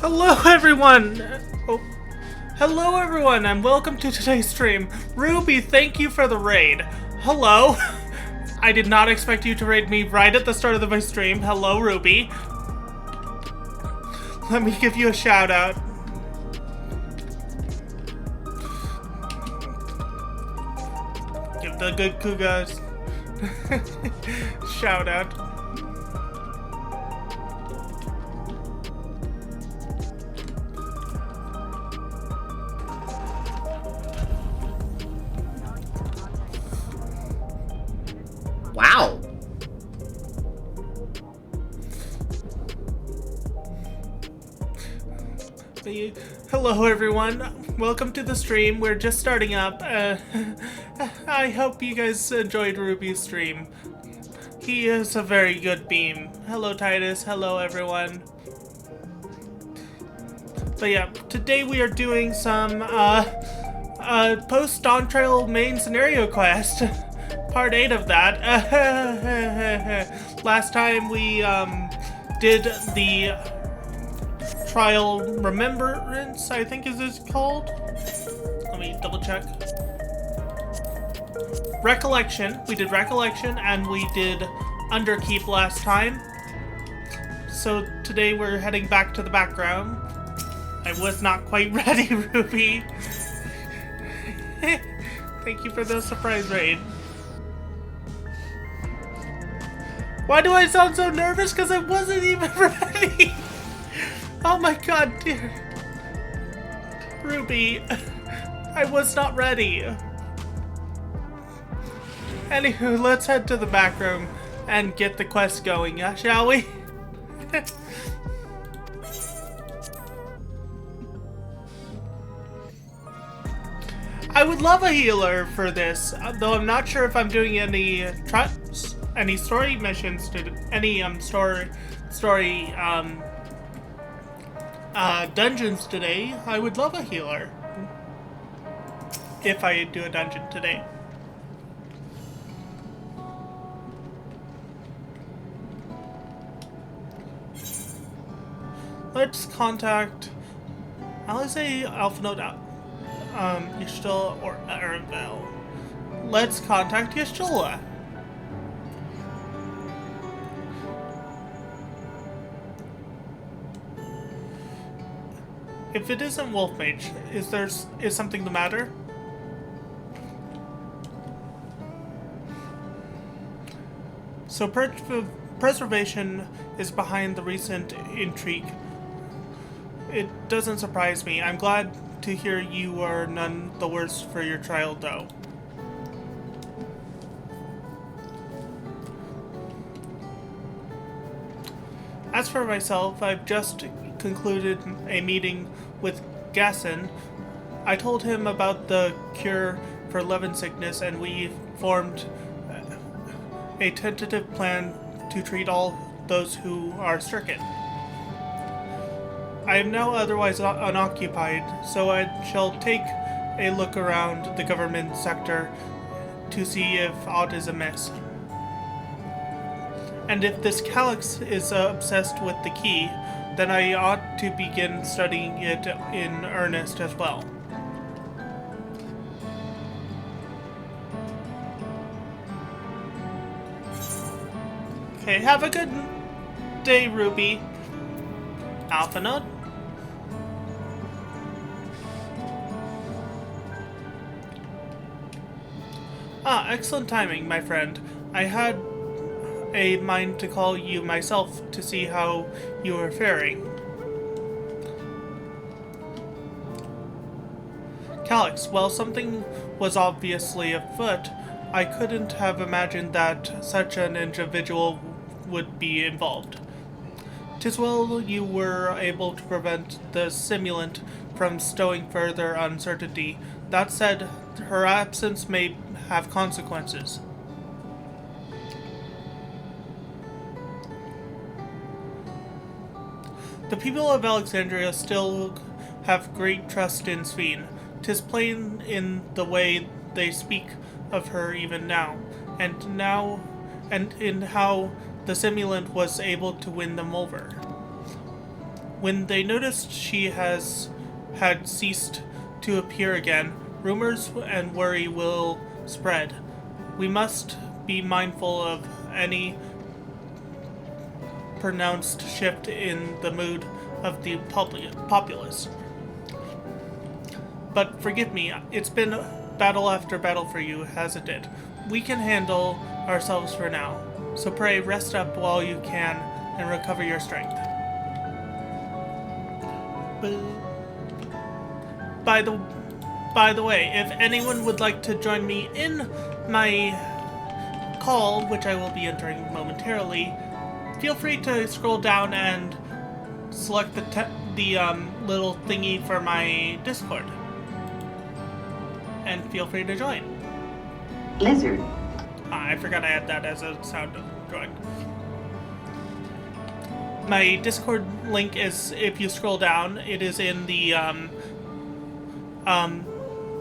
Hello everyone! Oh. Hello everyone and welcome to today's stream. Ruby, thank you for the raid. Hello. I did not expect you to raid me right at the start of my stream. Hello, Ruby. Let me give you a shout out. Give the good Kugas shout out. Wow. Hello everyone, welcome to the stream. We're just starting up. I hope you guys enjoyed Ruby's stream. He is a very good beam. Hello Titus, hello everyone. But yeah, today we are doing some post Dawntrail main scenario quest. Part 8 of that. Last time we did the Trial Remembrance, I think is this called? Let me double check. Recollection. We did Recollection and we did Underkeep last time. So today we're heading back to the background. I was not quite ready, Ruby. Thank you for the surprise raid. Why do I sound so nervous? Because I wasn't even ready. Oh my god, dear. Ruby, I was not ready. Anywho, let's head to the back room and get the quest going, shall we? I would love a healer for this, though I'm not sure if I'm doing any story missions to any story dungeons today. I would love a healer if I do a dungeon today. Let's contact, I'll say Alpha Node Y'shtola or Aravel. Let's contact Y'shtola. If it isn't Wolf Mage, is something the matter? So preservation is behind the recent intrigue. It doesn't surprise me. I'm glad to hear you are none the worse for your trial, though. As for myself, I've just concluded a meeting with Gasson. I told him about the cure for Levin sickness and we formed a tentative plan to treat all those who are stricken. I am now otherwise unoccupied, so I shall take a look around the government sector to see if aught is amiss. And if this Calyx is obsessed with the key, then I ought to begin studying it in earnest as well. Okay, have a good day, Ruby. Alpha Node. Ah, excellent timing, my friend. I had a mind to call you myself to see how you are faring. Calyx, well, something was obviously afoot. I couldn't have imagined that such an individual would be involved. 'Tis well you were able to prevent the simulant from stowing further uncertainty. That said, her absence may have consequences. The people of Alexandria still have great trust in Ffxiv. 'Tis plain in the way they speak of her even now, and in how the simulant was able to win them over. When they noticed she had ceased to appear again, rumors and worry will spread. We must be mindful of any pronounced shift in the mood of the populace. But forgive me, it's been battle after battle for you, hasn't it? We can handle ourselves for now, so pray rest up while you can and recover your strength. By the way, if anyone would like to join me in my call, which I will be entering momentarily, feel free to scroll down and select the little thingy for my Discord. And feel free to join. Lizard. I forgot I had that as a sound drawing. My Discord link is, if you scroll down, it is in the,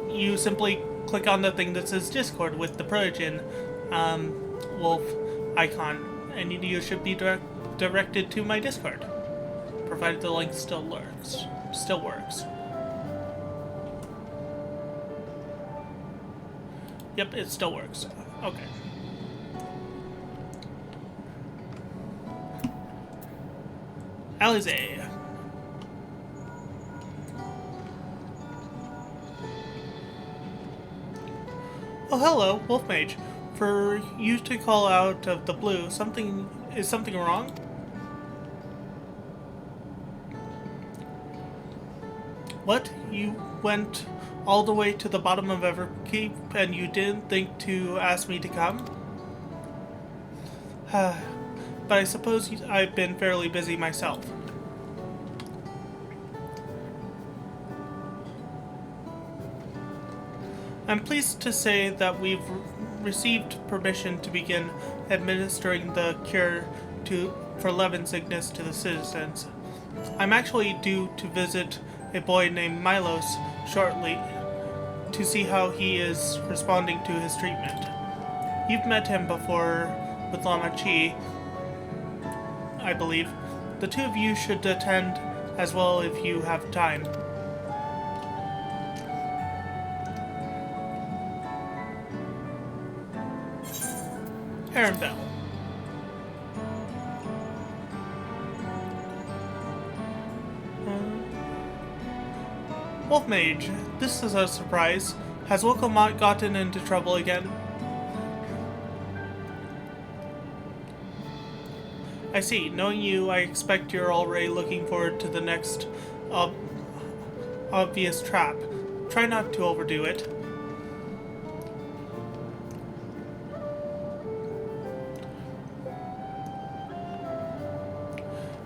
you simply click on the thing that says Discord with the Progen wolf icon, and you should be directed to my Discord, provided the link still works. Yep, it still works. Okay. Alize. Oh, hello, Wolf Mage. For you to call out of the blue, is something wrong? What? You went all the way to the bottom of Everkeep and you didn't think to ask me to come? But I suppose I've been fairly busy myself. I'm pleased to say that we've received permission to begin administering the cure for Levin sickness to the citizens. I'm actually due to visit a boy named Milos shortly to see how he is responding to his treatment. You've met him before with Lama Chi, I believe. The two of you should attend as well if you have time. Heron Bell. Wolf Mage, this is a surprise. Has Wokomot gotten into trouble again? I see. Knowing you, I expect you're already looking forward to the next obvious trap. Try not to overdo it.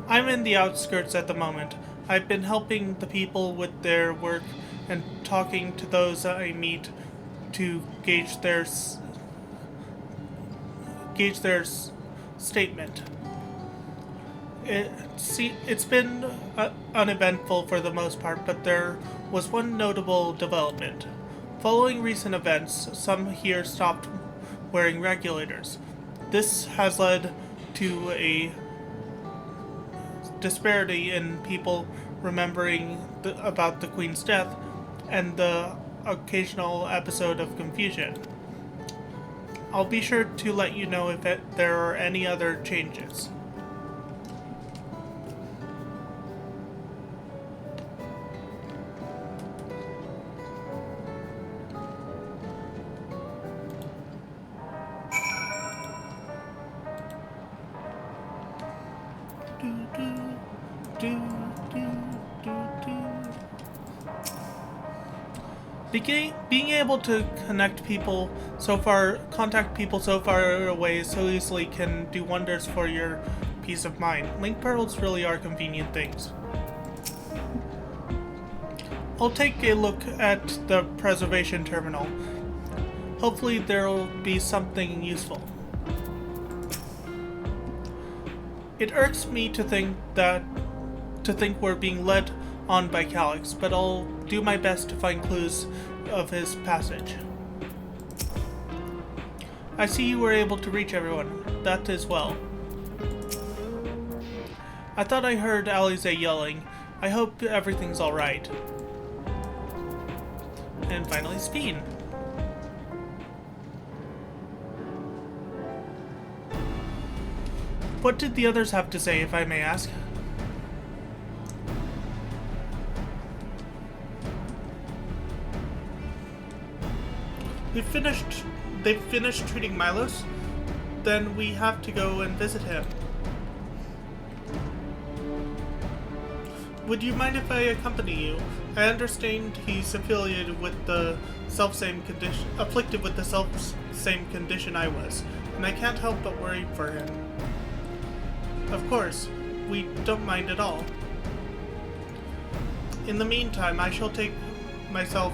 I'm in the outskirts at the moment. I've been helping the people with their work and talking to those I meet to gauge their statement. It's been uneventful for the most part, but there was one notable development. Following recent events, some here stopped wearing regulators. This has led to a disparity in people remembering about the Queen's death and the occasional episode of confusion. I'll be sure to let you know if there are any other changes. Being able to contact people so far away so easily can do wonders for your peace of mind. Link pearls really are convenient things. I'll take a look at the preservation terminal. Hopefully there'll be something useful. It irks me to think we're being led on by Calyx, but I'll do my best to find clues of his passage. I see you were able to reach everyone. That is well. I thought I heard Alize yelling. I hope everything's alright. And finally, Speen. What did the others have to say, if I may ask? They've finished treating Milos? Then we have to go and visit him. Would you mind if I accompany you? I understand he's affiliated with the self-same condition, afflicted with the self-same condition I was, and I can't help but worry for him. Of course, we don't mind at all. In the meantime, I shall take myself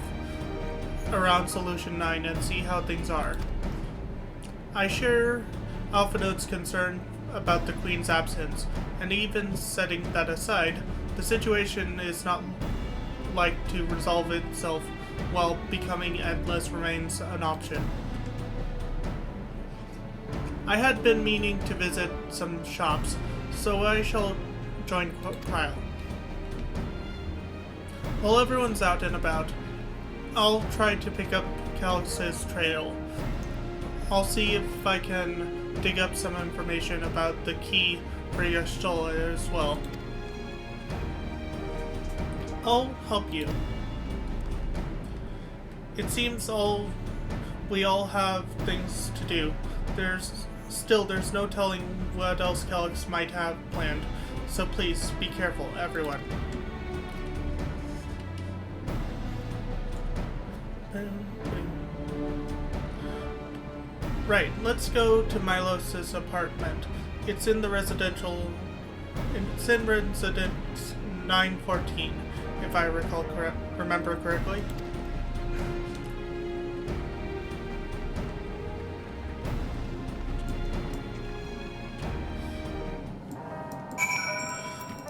around Solution 9 and see how things are. I share Alpha Node's concern about the Queen's absence, and even setting that aside, the situation is not like to resolve itself while becoming endless remains an option. I had been meaning to visit some shops, so I shall join Kyle. While everyone's out and about, I'll try to pick up Calyx's trail. I'll see if I can dig up some information about the key for Y'shtola as well. I'll help you. It seems we all have things to do. There's no telling what else Calyx might have planned, so please be careful, everyone. Right, let's go to Milos's apartment. It's in residence 914, if I remember correctly.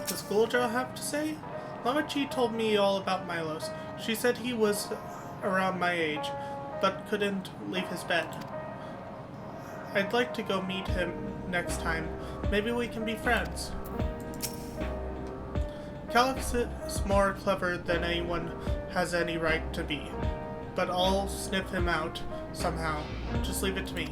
Does Gulja have to say? Lamachi told me all about Milos. She said he was around my age, but couldn't leave his bed. I'd like to go meet him next time. Maybe we can be friends. Calyx is more clever than anyone has any right to be, but I'll sniff him out somehow. Just leave it to me.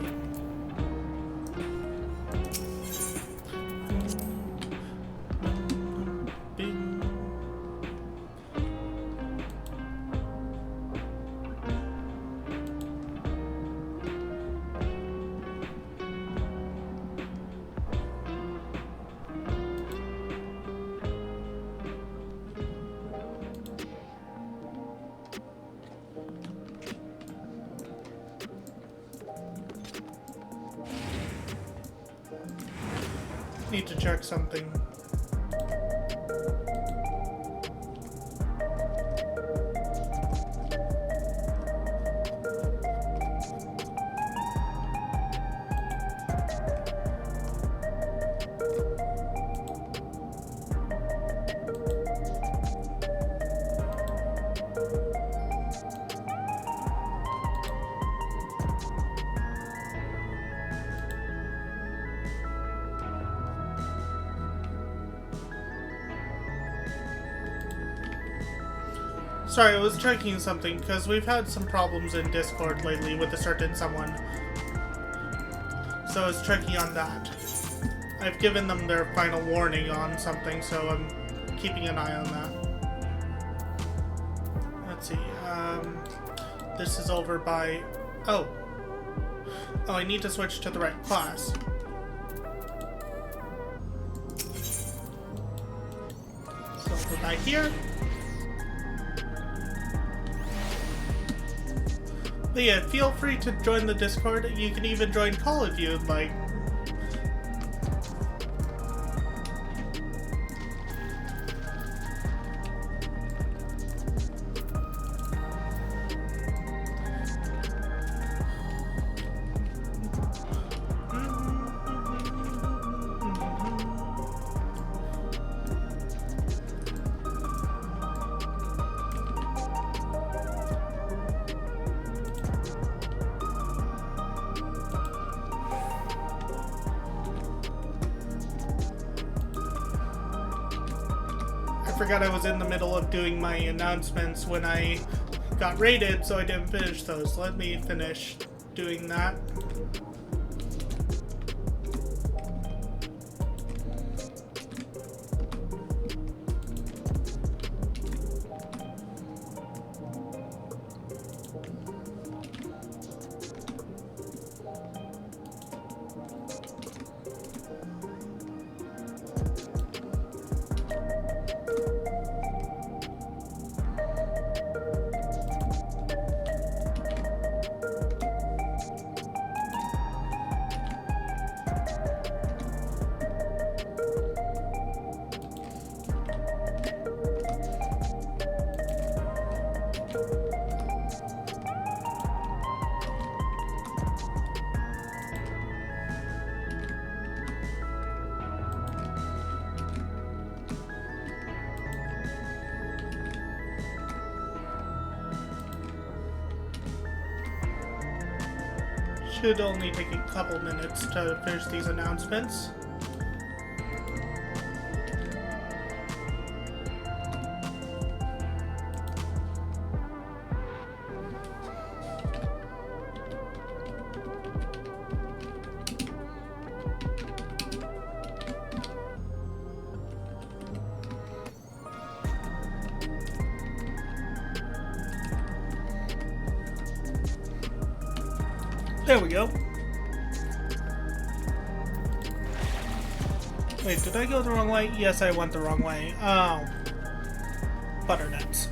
Need to check something. Sorry, I was checking something, because we've had some problems in Discord lately with a certain someone. So I was checking on that. I've given them their final warning on something, so I'm keeping an eye on that. Let's see, this is over by... Oh, I need to switch to the right class. So go back here. But yeah, feel free to join the Discord. You can even join Call if you'd like. forgot I was in the middle of doing my announcements when I got raided, so I didn't finish those. Let me finish doing that. Should only take a couple minutes to finish these announcements. There we go. Wait, did I go the wrong way? Yes, I went the wrong way. Oh. Butternuts.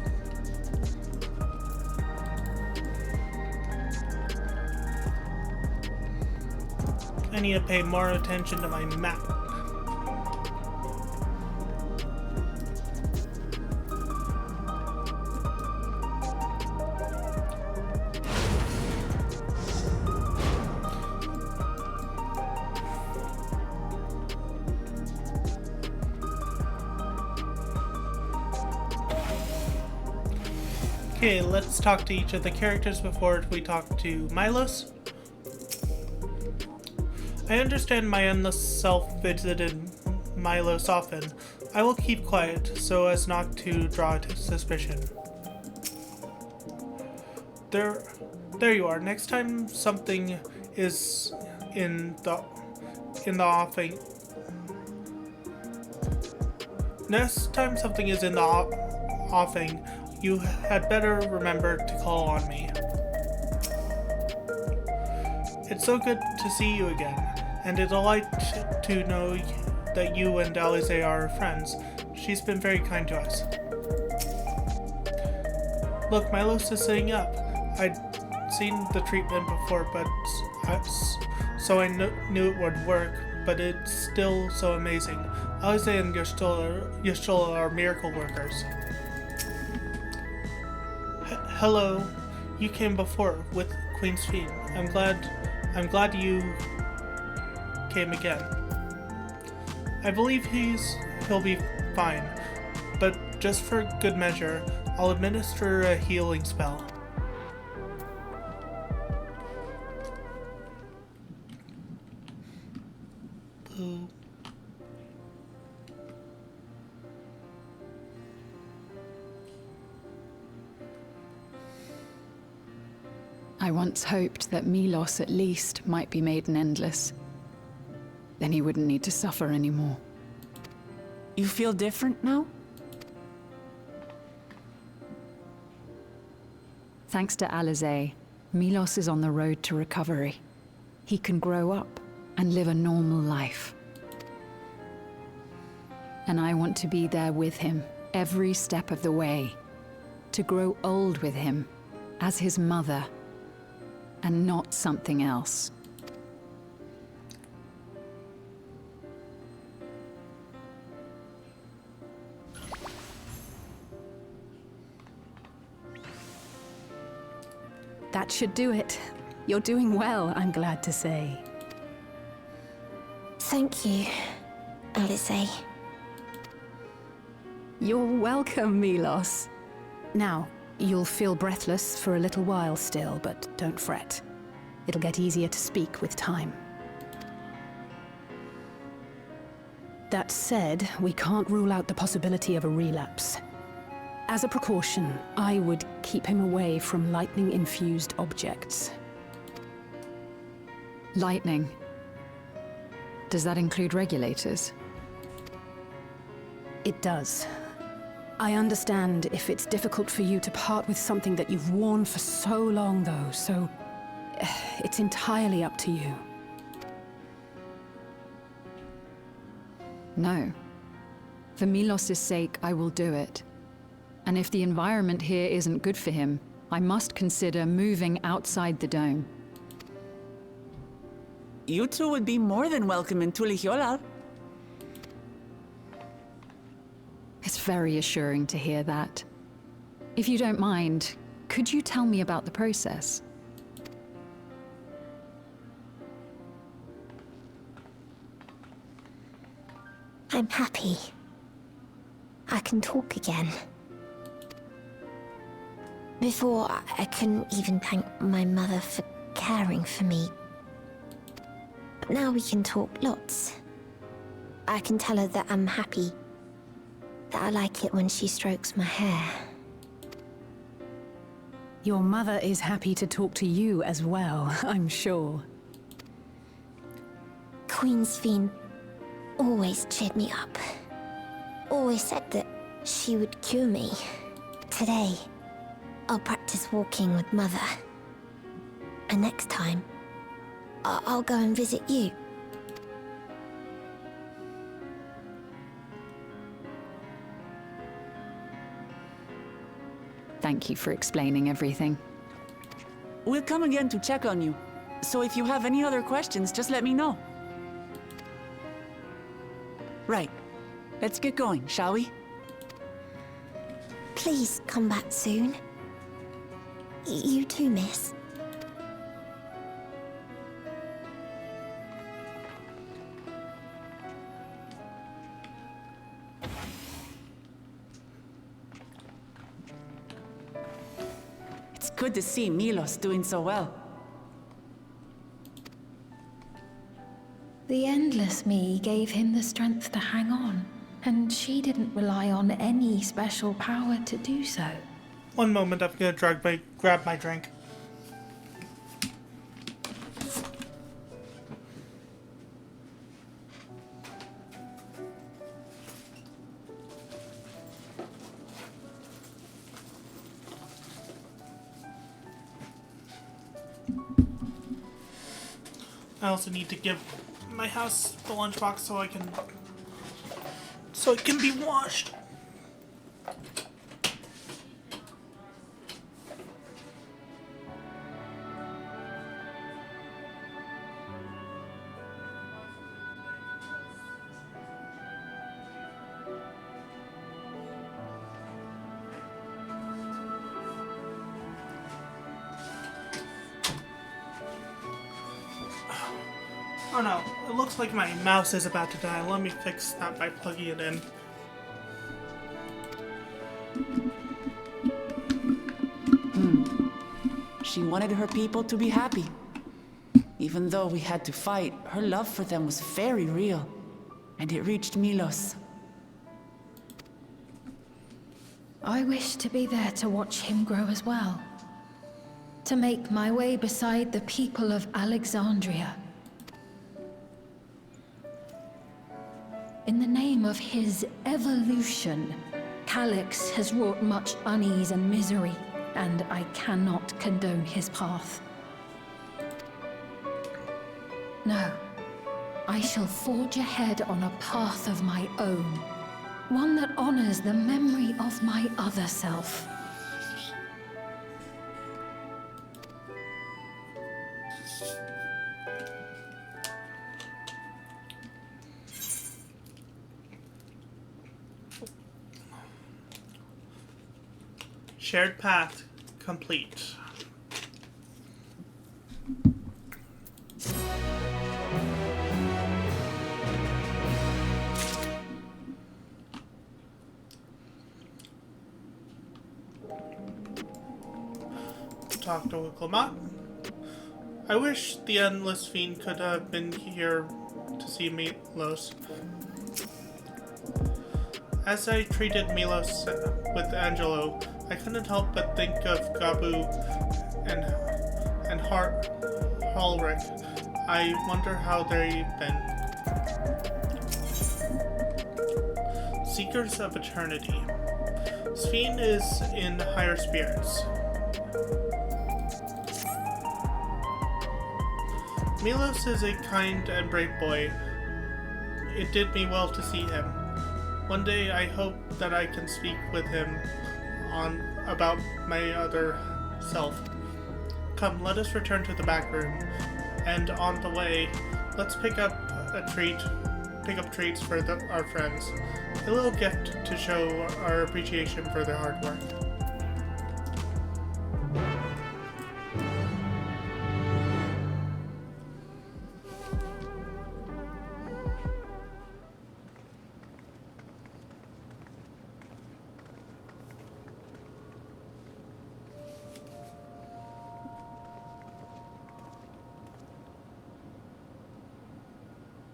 I need to pay more attention to my map. Okay, let's talk to each of the characters before we talk to Milos. I understand my endless self visited Milos often. I will keep quiet so as not to draw suspicion. There you are. Next time something is in the offing. Next time something is in the offing, you had better remember to call on me. It's so good to see you again, and a delight to know that you and Alize are friends. She's been very kind to us. Look, Milos is sitting up. I'd seen the treatment before, so I knew it would work, but it's still so amazing. Alize and Yashtola are miracle workers. Hello, you came before with Queen Ffxiv. I'm glad you came again. I believe he'll be fine, but just for good measure, I'll administer a healing spell. Boo. I once hoped that Milos at least might be made an endless. Then he wouldn't need to suffer anymore. You feel different now? Thanks to Alize, Milos is on the road to recovery. He can grow up and live a normal life. And I want to be there with him every step of the way. To grow old with him as his mother. And not something else. That should do it. You're doing well, I'm glad to say. Thank you, Alize. You're welcome, Milos. Now, you'll feel breathless for a little while still, but don't fret. It'll get easier to speak with time. That said, we can't rule out the possibility of a relapse. As a precaution, I would keep him away from lightning-infused objects. Lightning. Does that include regulators? It does. I understand if it's difficult for you to part with something that you've worn for so long, though, so it's entirely up to you. No. For Milos' sake, I will do it. And if the environment here isn't good for him, I must consider moving outside the dome. You two would be more than welcome in Tulihiola. It's very assuring to hear that. If you don't mind, could you tell me about the process? I'm happy. I can talk again. Before, I couldn't even thank my mother for caring for me. But now we can talk lots. I can tell her that I'm happy. That I like it when she strokes my hair. Your mother is happy to talk to you as well, I'm sure. Queen Ffxiv always cheered me up. Always said that she would cure me. Today, I'll practice walking with Mother. And next time, I'll go and visit you. Thank you for explaining everything. We'll come again to check on you. So if you have any other questions, just let me know. Right. Let's get going, shall we? Please come back soon. You too, miss. It's good to see Milos doing so well. The Endless Me gave him the strength to hang on, and she didn't rely on any special power to do so. One moment, I'm gonna grab my drink. I also need to give my house the lunchbox so it can be washed. Oh no, it looks like my mouse is about to die. Let me fix that by plugging it in. She wanted her people to be happy. Even though we had to fight, her love for them was very real. And it reached Milos. I wish to be there to watch him grow as well. To make my way beside the people of Alexandria. In the name of his evolution, Calyx has wrought much unease and misery, and I cannot condone his path. No, I shall forge ahead on a path of my own, one that honors the memory of my other self. Shared path complete. Talk to Wicklemat. I wish the Endless Fiend could have been here to see Milos. As I treated Milos with Angelo, I couldn't help but think of Gabu and Halric. I wonder how they've been. Seekers of Eternity. Ffxiv is in higher spirits. Milos is a kind and brave boy. It did me well to see him. One day I hope that I can speak with him about my other self. Come, let us return to the back room, and on the way, let's pick up treats for our friends. A little gift to show our appreciation for their hard work.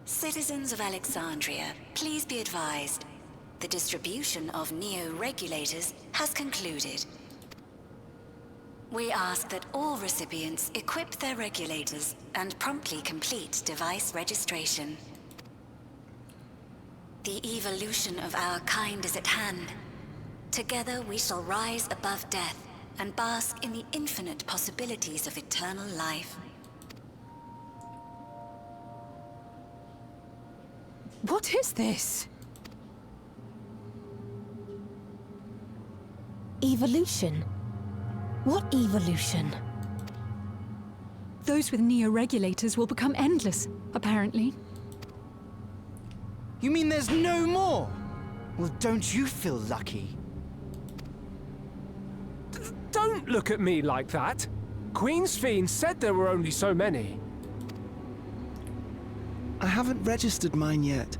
Citizens of Alexandria, please be advised. The distribution of neo-regulators has concluded. We ask that all recipients equip their regulators and promptly complete device registration. The evolution of our kind is at hand. Together we shall rise above death and bask in the infinite possibilities of eternal life. What is this? Evolution? What evolution? Those with neo-regulators will become endless, apparently. You mean there's no more? Well, don't you feel lucky? Don't look at me like that. Queen Ffxiv said there were only so many. I haven't registered mine yet.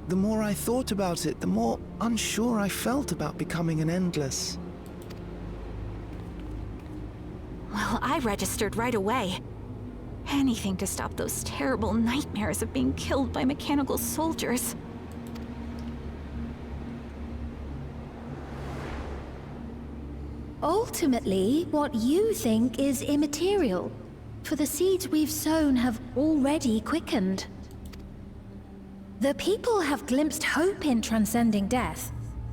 The more I thought about it, the more unsure I felt about becoming an Endless. Well, I registered right away. Anything to stop those terrible nightmares of being killed by mechanical soldiers. Ultimately, what you think is immaterial, for the seeds we've sown have already quickened. The people have glimpsed hope in transcending death,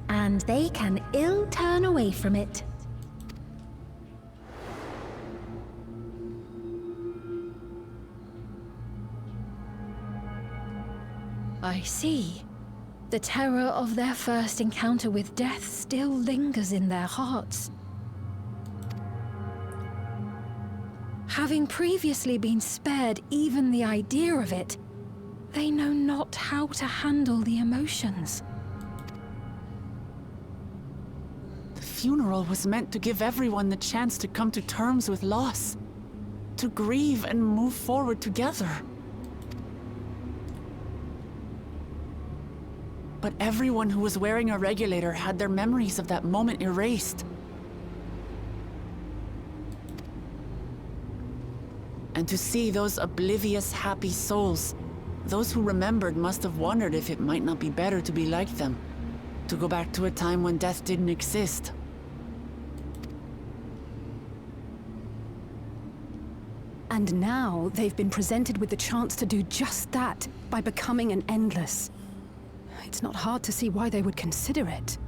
and they can ill turn away from it. I see. The terror of their first encounter with death still lingers in their hearts. Having previously been spared even the idea of it, they know not how to handle the emotions. The funeral was meant to give everyone the chance to come to terms with loss, to grieve and move forward together. But everyone who was wearing a regulator had their memories of that moment erased. And to see those oblivious, happy souls, those who remembered must have wondered if it might not be better to be like them, to go back to a time when death didn't exist. And now they've been presented with the chance to do just that by becoming an Endless. It's not hard to see why they would consider it.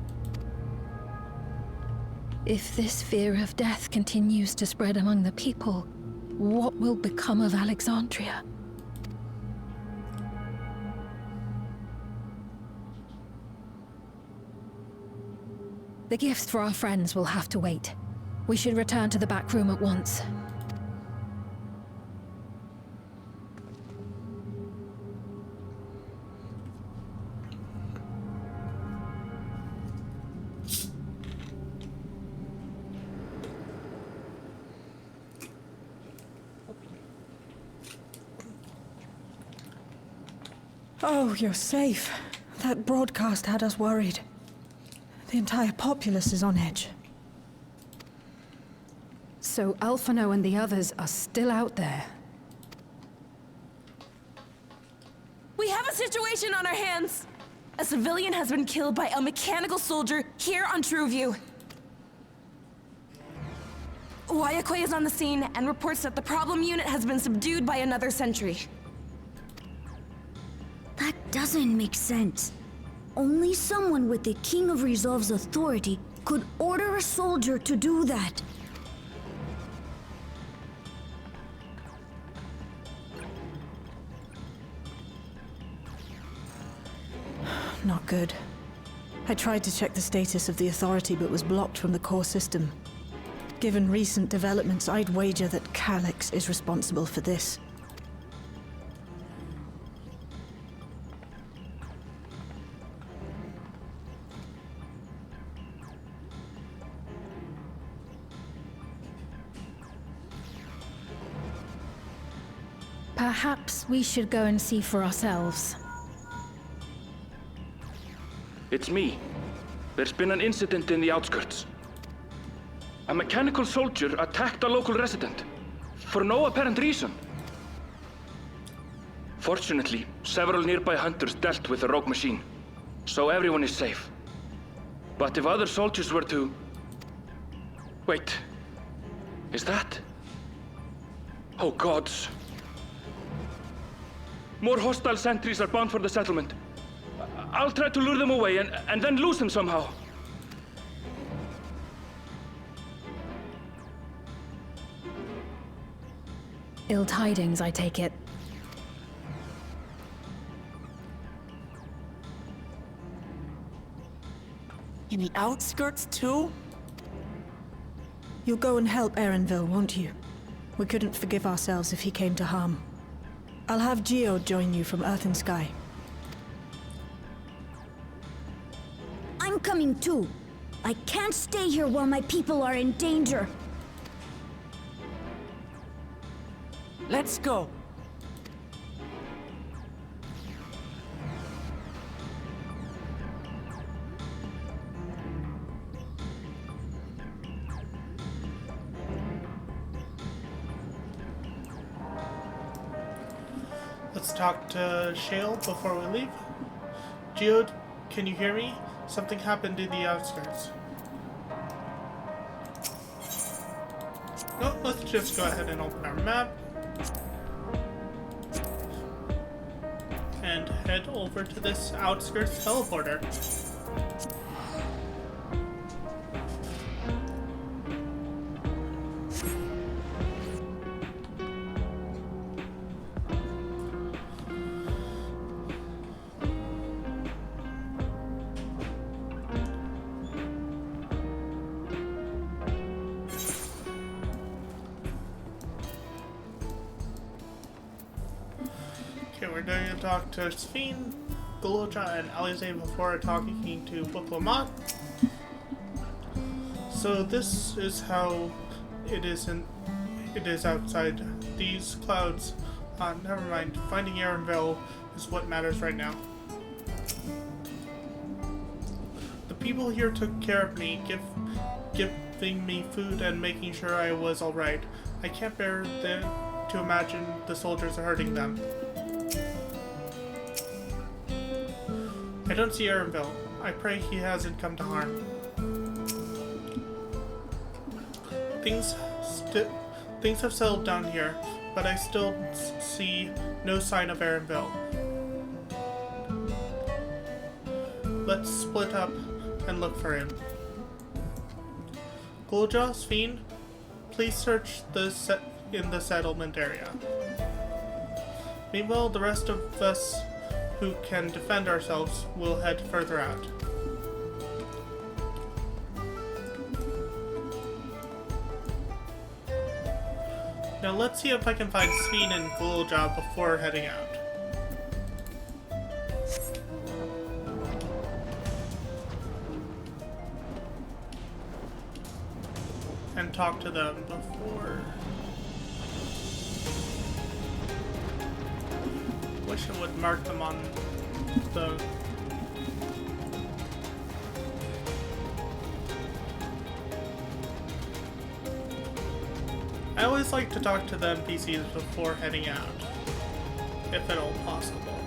If this fear of death continues to spread among the people, what will become of Alexandria? The gifts for our friends will have to wait. We should return to the back room at once. Oh, you're safe. That broadcast had us worried. The entire populace is on edge. So Alphino and the others are still out there. We have a situation on our hands! A civilian has been killed by a mechanical soldier here on Trueview. Wayakwe is on the scene and reports that the problem unit has been subdued by another sentry. That doesn't make sense. Only someone with the King of Resolve's authority could order a soldier to do that. Not good. I tried to check the status of the authority but was blocked from the core system. Given recent developments, I'd wager that Calyx is responsible for this. Perhaps we should go and see for ourselves. It's me. There's been an incident in the outskirts. A mechanical soldier attacked a local resident, for no apparent reason. Fortunately, several nearby hunters dealt with the rogue machine, so everyone is safe. But if other soldiers were to... Wait, is that... Oh gods. More hostile sentries are bound for the settlement. I'll try to lure them away and then lose them somehow. Ill tidings, I take it. In the outskirts, too? You'll go and help Erenville, won't you? We couldn't forgive ourselves if he came to harm. I'll have Geo join you from Earth and Sky. I'm coming too. I can't stay here while my people are in danger. Let's go. Let's talk to Shale before we leave. Geode, can you hear me? Something happened in the outskirts. No, let's just go ahead and open our map. And head over to this outskirts teleporter. We're going to talk to Ffxiv, Goloja, and Alize before talking to Wuplomat. So this is how it is outside these clouds. Never mind. Finding Erenville is what matters right now. The people here took care of me, giving me food and making sure I was alright. I can't bear to imagine the soldiers are hurting them. I don't see Erenville. I pray he hasn't come to harm. Things have settled down here, but I still see no sign of Erenville. Let's split up and look for him. Goloja, Ffxiv, please search in the settlement area. Meanwhile, the rest of us who can defend ourselves will head further out. Now let's see if I can find Ffxiv and Goloja before heading out. And talk to them before... Wish I would mark them on the... I always like to talk to the NPCs before heading out, if at all possible.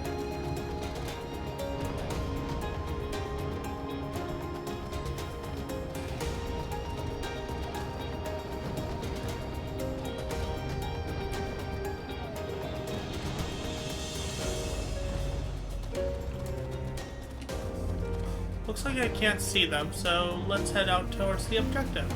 looks like I can't see them, so let's head out towards the objective.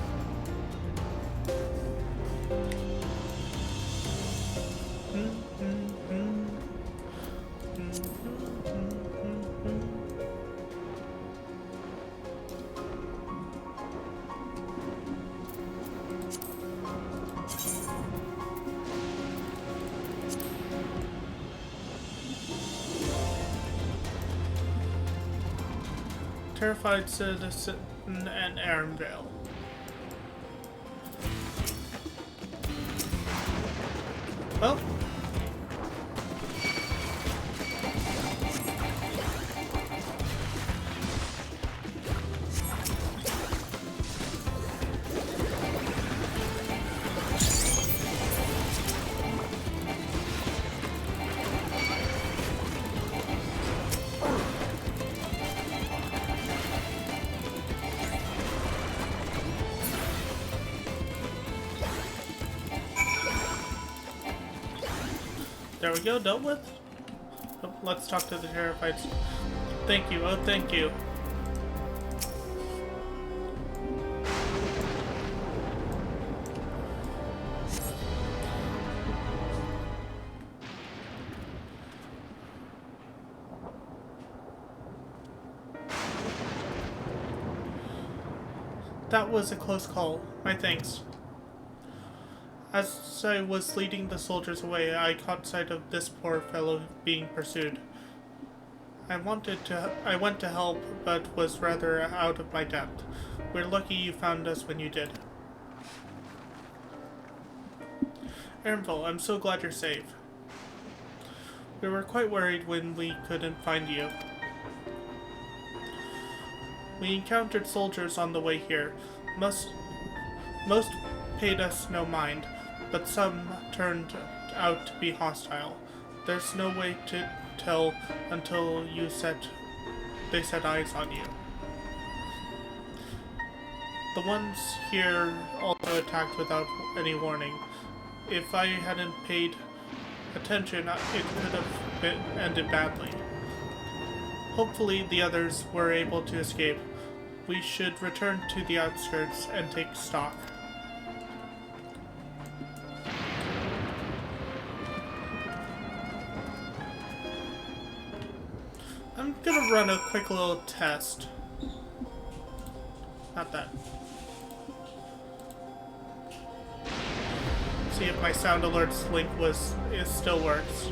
Terrified citizen and Arenvale. Well. There we go, dealt with. Oh, let's talk to the terrified. Thank you, oh thank you. That was a close call. My thanks. As I was leading the soldiers away, I caught sight of this poor fellow being pursued. I went to help, but was rather out of my depth. We're lucky you found us when you did. Arenvale, I'm so glad you're safe. We were quite worried when we couldn't find you. We encountered soldiers on the way here. Most paid us no mind, but some turned out to be hostile. There's no way to tell until they set eyes on you. The ones here also attacked without any warning. If I hadn't paid attention, it could have ended badly. Hopefully the others were able to escape. We should return to the outskirts and take stock. I'm gonna run a quick little test. Not that. See if my sound alerts link still works.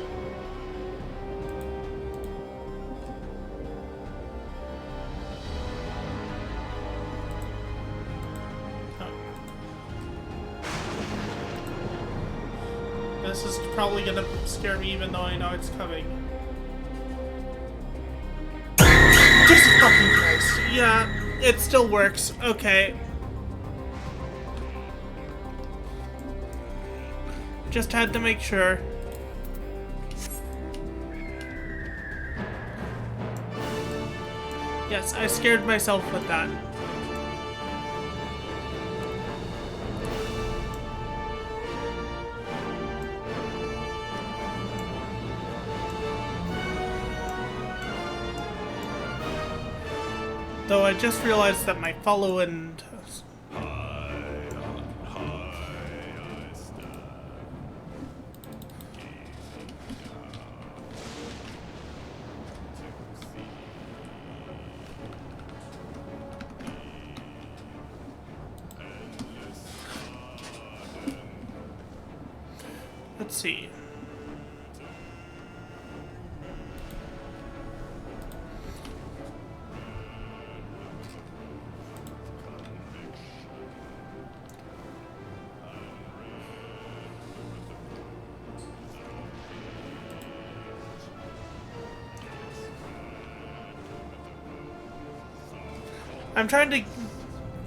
This is probably gonna scare me even though I know it's coming. Jesus fucking Christ. Yeah, it still works. Okay. Just had to make sure. Yes, I scared myself with that. Though I just realized that my follow and... Let's see. I'm trying to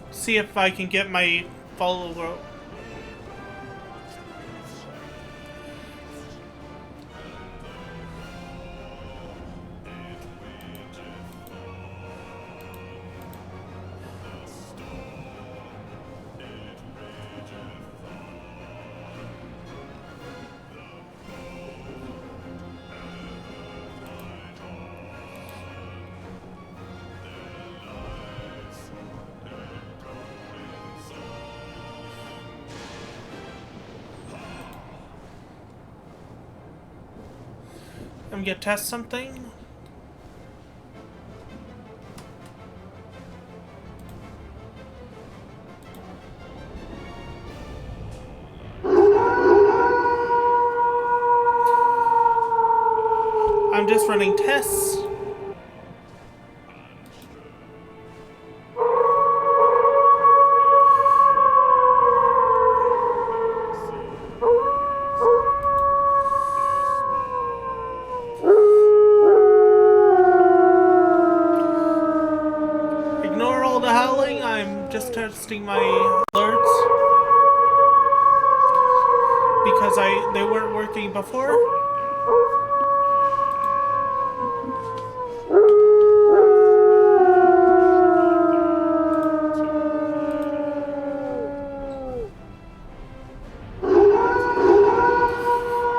see if I can get my follower. I'm gonna test something. I'm just running tests. Ignore all the howling, I'm just testing my alerts. Because they weren't working before.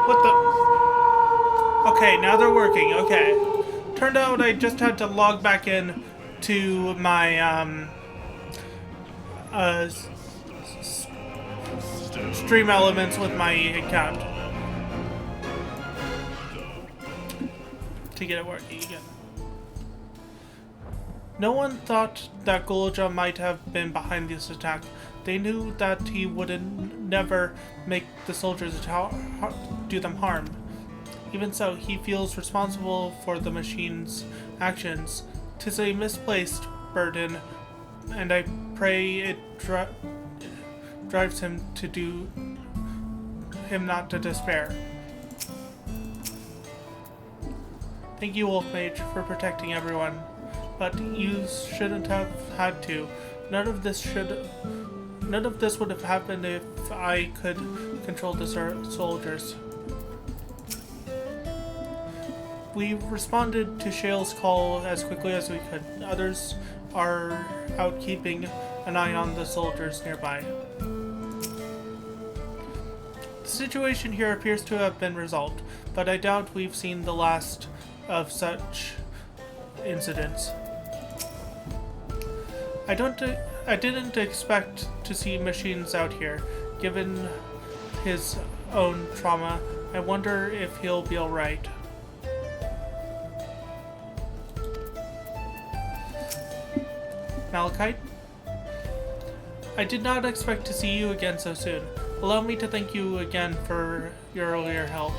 What the? Okay, now they're working, okay. Turned out I just had to log back in to my, Stream Elements with my account. To get it working again. No one thought that Gulja might have been behind this attack. They knew that he would never make the soldiers do them harm. Even so, he feels responsible for the machine's actions. 'Tis a misplaced burden, and I pray it drives him not to despair. Thank you, Wolf Mage, for protecting everyone. But you shouldn't have had to. None of this would have happened if I could control the soldiers. We responded to Shale's call as quickly as we could. Others are out keeping an eye on the soldiers nearby. The situation here appears to have been resolved, but I doubt we've seen the last of such incidents. I didn't expect to see machines out here. Given his own trauma, I wonder if he'll be alright. Malachite? I did not expect to see you again so soon. Allow me to thank you again for your earlier help.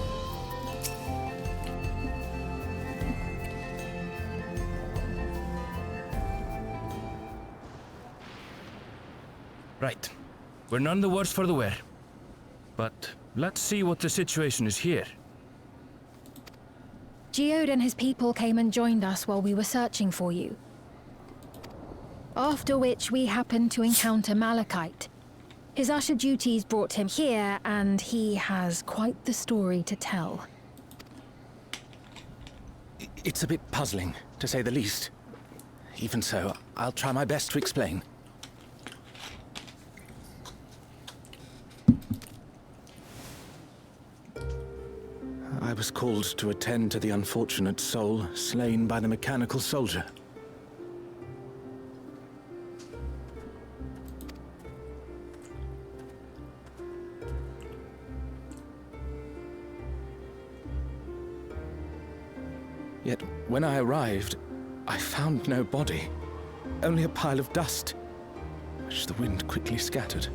Right. We're none the worse for the wear. But let's see what the situation is here. Geode and his people came and joined us while we were searching for you. After which we happened to encounter Malachite. His usher duties brought him here, and he has quite the story to tell. It's a bit puzzling, to say the least. Even so, I'll try my best to explain. I was called to attend to the unfortunate soul slain by the mechanical soldier. Yet, when I arrived, I found no body, only a pile of dust, which the wind quickly scattered.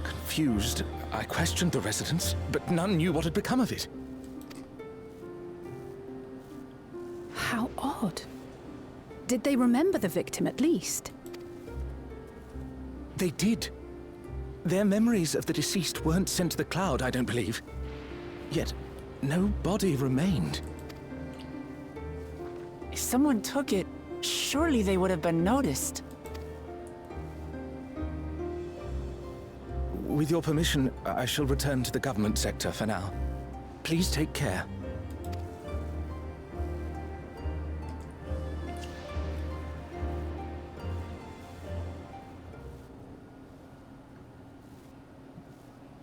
Confused, I questioned the residents, but none knew what had become of it. How odd. Did they remember the victim at least? They did. Their memories of the deceased weren't sent to the cloud, I don't believe. Yet, no body remained. If someone took it, surely they would have been noticed. With your permission, I shall return to the government sector for now. Please take care.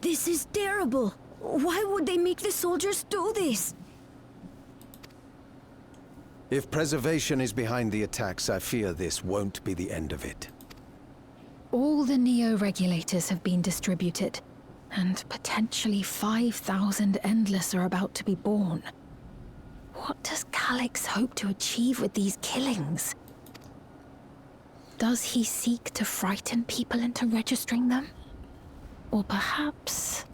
This is terrible. Why would they make the soldiers do this? If preservation is behind the attacks, I fear this won't be the end of it. All the Neo-regulators have been distributed, and potentially 5,000 Endless are about to be born. What does Calyx hope to achieve with these killings? Does he seek to frighten people into registering them? Or perhaps...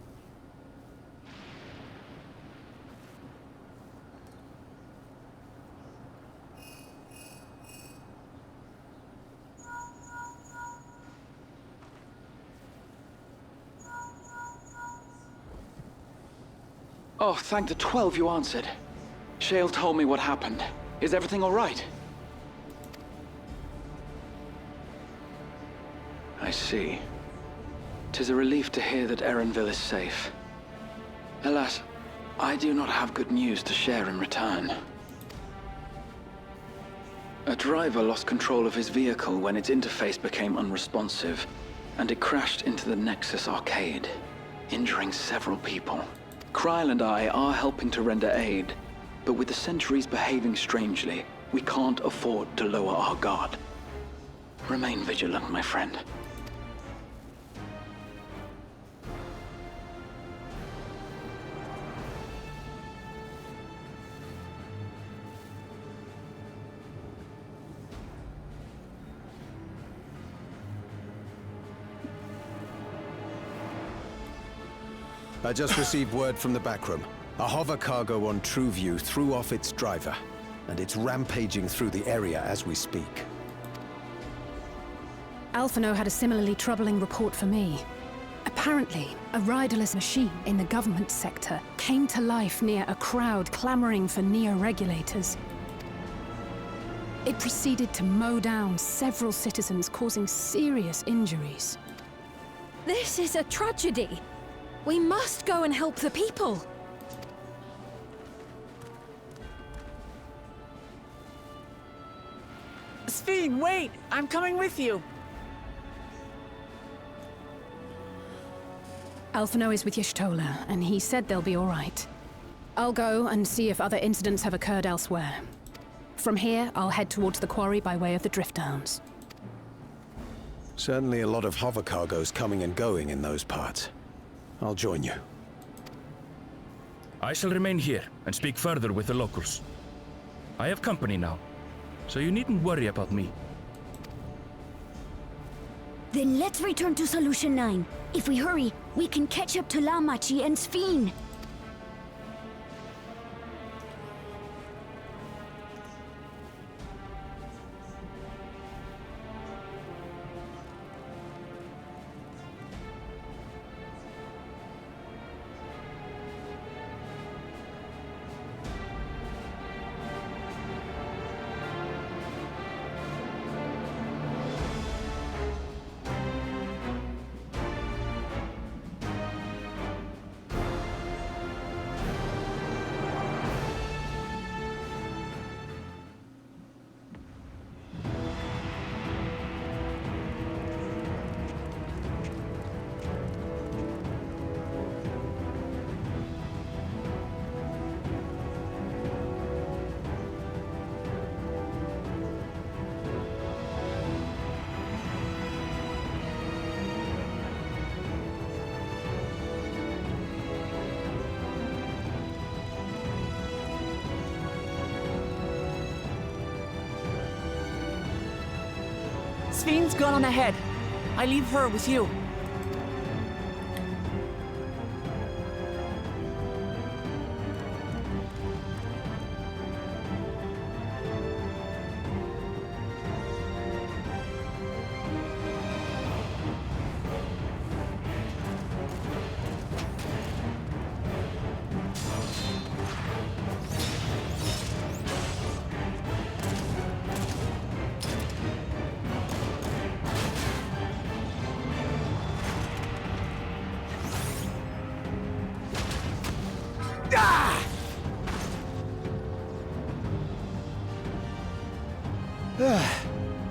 Oh, thank the 12 you answered. Shale told me what happened. Is everything all right? I see. 'Tis a relief to hear that Erenville is safe. Alas, I do not have good news to share in return. A driver lost control of his vehicle when its interface became unresponsive, and it crashed into the Nexus arcade, injuring several people. Kryl and I are helping to render aid, but with the sentries behaving strangely, we can't afford to lower our guard. Remain vigilant, my friend. I just received word from the backroom. A hover cargo on TrueView threw off its driver, and it's rampaging through the area as we speak. Alphino had a similarly troubling report for me. Apparently, a riderless machine in the government sector came to life near a crowd clamoring for Neo-regulators. It proceeded to mow down several citizens, causing serious injuries. This is a tragedy. We must go and help the people. Sphene, wait! I'm coming with you! Alphino is with Y'shtola, and he said they'll be all right. I'll go and see if other incidents have occurred elsewhere. From here, I'll head towards the quarry by way of the Drift Downs. Certainly a lot of hover cargoes coming and going in those parts. I'll join you. I shall remain here and speak further with the locals. I have company now, so you needn't worry about me. Then let's return to Solution 9. If we hurry, we can catch up to Lamachi and Sphene. Sphene's gone on ahead. I leave her with you.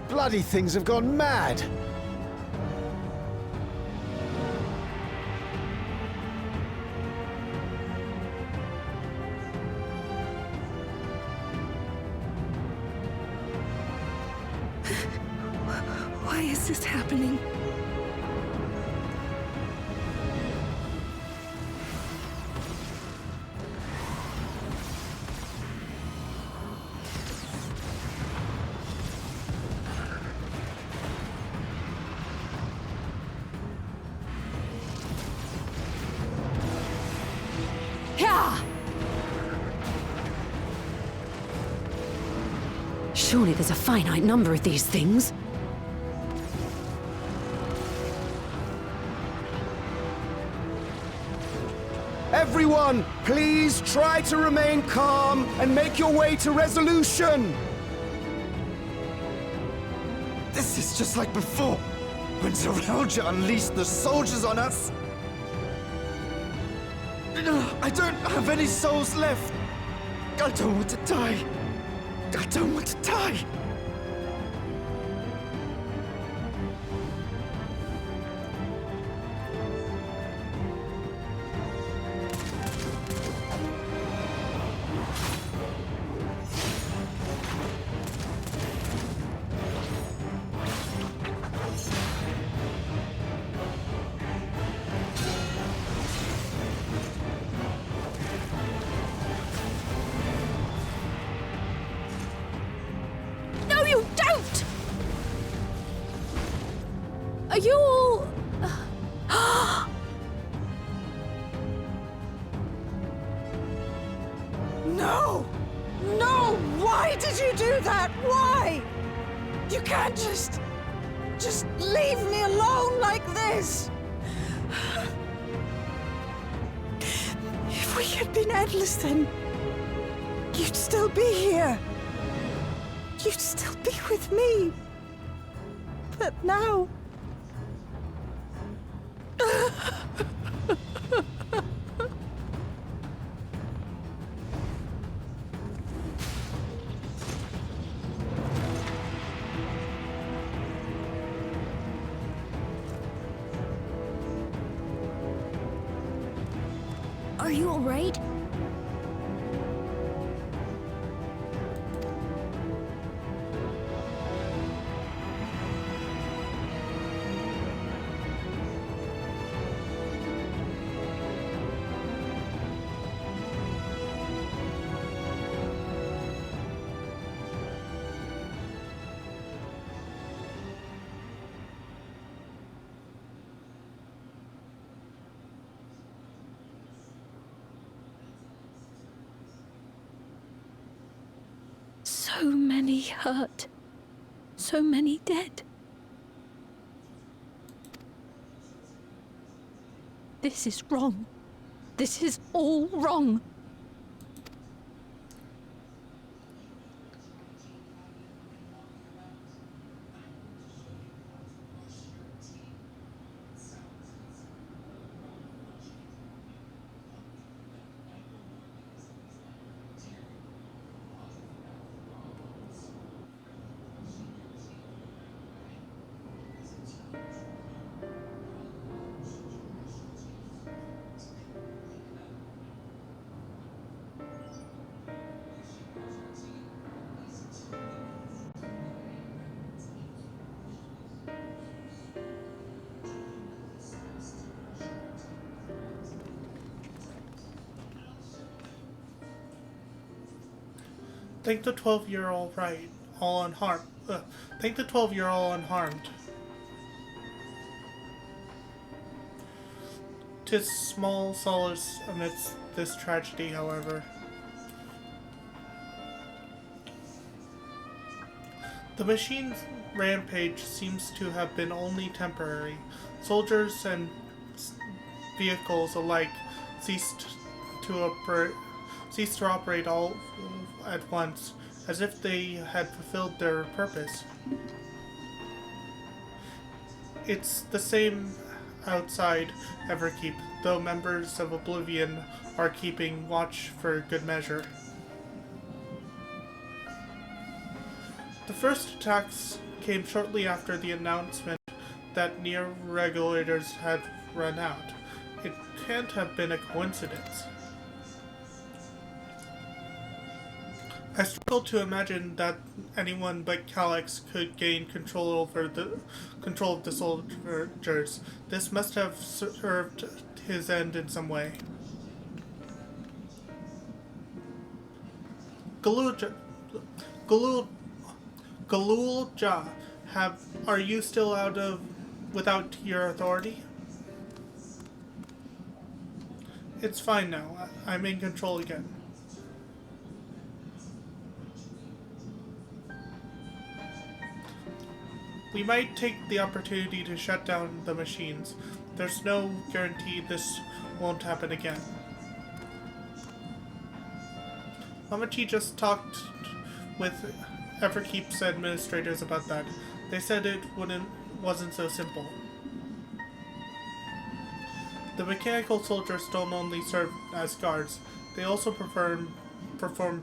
Bloody things have gone mad! Why is this happening? Surely there's a finite number of these things. Everyone, please try to remain calm and make your way to resolution! This is just like before, when Zerelja unleashed the soldiers on us. I don't have any souls left. I don't want to die. I don't want to die. No, you don't! Are you all... No! No! Why did you do that? Why? You can't just leave me alone like this! If we had been endless then, you'd still be here. You'd still be with me. But now... Are you alright? So many hurt. So many dead. This is wrong. This is all wrong. Think the 12-year-old right, all unharmed. Think the 12-year-old unharmed. 'Tis small solace amidst this tragedy, however. The machine's rampage seems to have been only temporary. Soldiers and vehicles alike ceased to operate all at once, as if they had fulfilled their purpose. It's the same outside Everkeep, though members of Oblivion are keeping watch for good measure. The first attacks came shortly after the announcement that near regulators had run out. It can't have been a coincidence. I struggle to imagine that anyone but Calyx could gain control of the soldiers. This must have served his end in some way. Galulja, are you still without your authority? It's fine now. I'm in control again. We might take the opportunity to shut down the machines. There's no guarantee this won't happen again. Mamachi just talked with Ffxiv administrators about that. They said it wasn't so simple. The mechanical soldiers don't only serve as guards, they also perform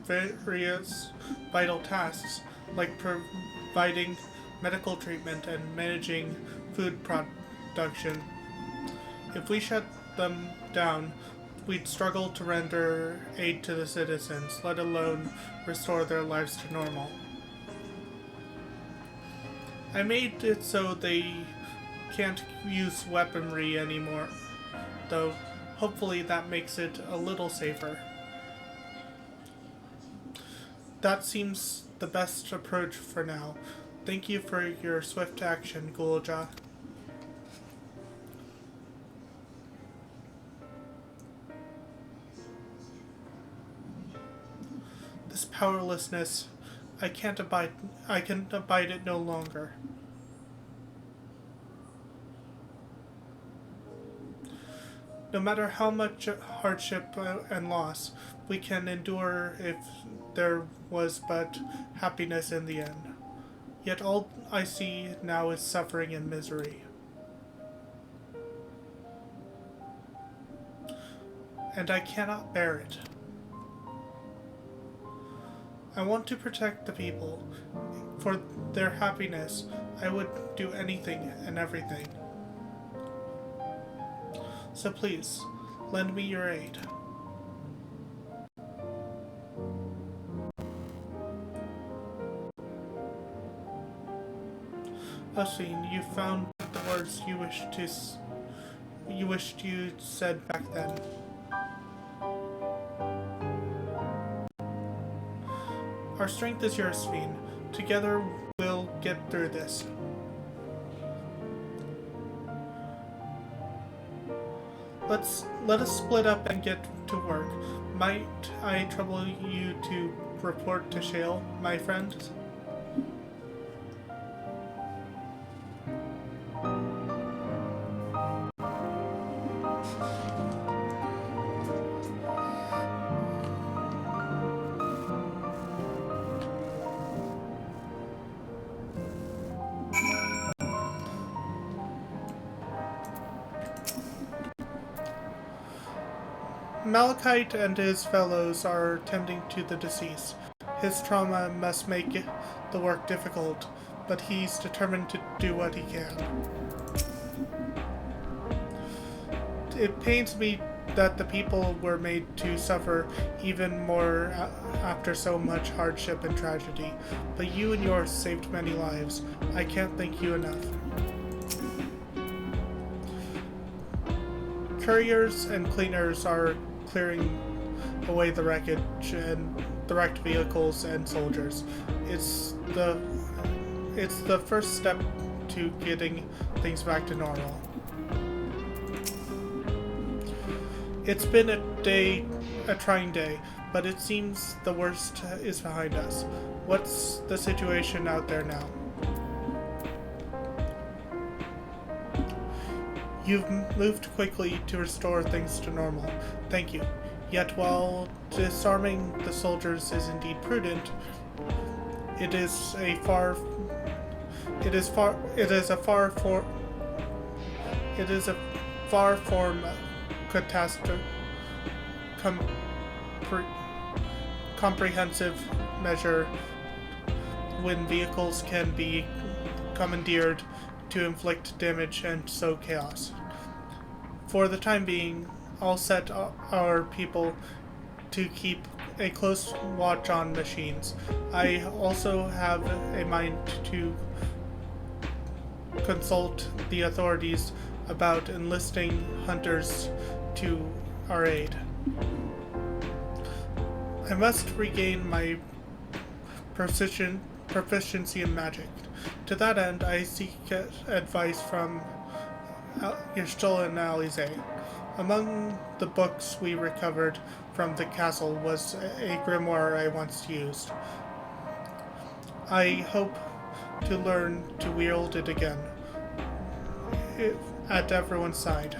various vital tasks, like providing medical treatment and managing food production. If we shut them down, we'd struggle to render aid to the citizens, let alone restore their lives to normal. I made it so they can't use weaponry anymore, though hopefully that makes it a little safer. That seems the best approach for now. Thank you for your swift action, Gulja. This powerlessness, I can abide it no longer. No matter how much hardship and loss we can endure if there was but happiness in the end. Yet all I see now is suffering and misery. And I cannot bear it. I want to protect the people. For their happiness, I would do anything and everything. So please, lend me your aid. Ffxiv, you found the words you wished you said back then. Our strength is yours, Ffxiv. Together we'll get through this. Let us split up and get to work. Might I trouble you to report to Shale, my friend? Malachite and his fellows are tending to the deceased. His trauma must make the work difficult, but he's determined to do what he can. It pains me that the people were made to suffer even more after so much hardship and tragedy, but you and yours saved many lives. I can't thank you enough. Couriers and cleaners are clearing away the wreckage and the wrecked vehicles and soldiers. It's the first step to getting things back to normal. It's been a trying day, but it seems the worst is behind us. What's the situation out there now? You've moved quickly to restore things to normal. Thank you. Yet while disarming the soldiers is indeed prudent, it is a far from comprehensive measure when vehicles can be commandeered to inflict damage and sow chaos. For the time being, I'll set our people to keep a close watch on machines. I also have a mind to consult the authorities about enlisting hunters to our aid. I must regain my proficiency in magic. To that end, I seek advice from Ffxiv and Alize. Among the books we recovered from the castle was a grimoire I once used. I hope to learn to wield it again, at everyone's side.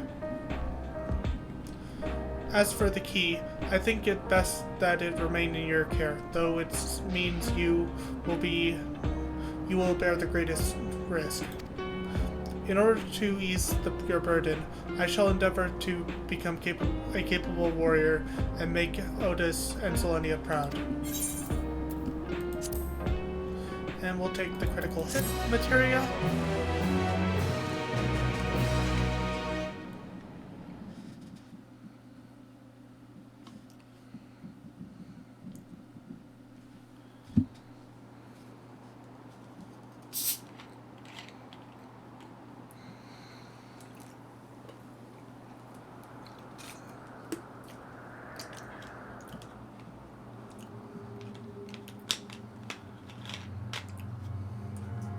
As for the key, I think it best that it remain in your care, though it means you will bear the greatest risk. In order to ease your burden, I shall endeavor to become a capable warrior and make Otis and Selenia proud. And we'll take the critical hit materia.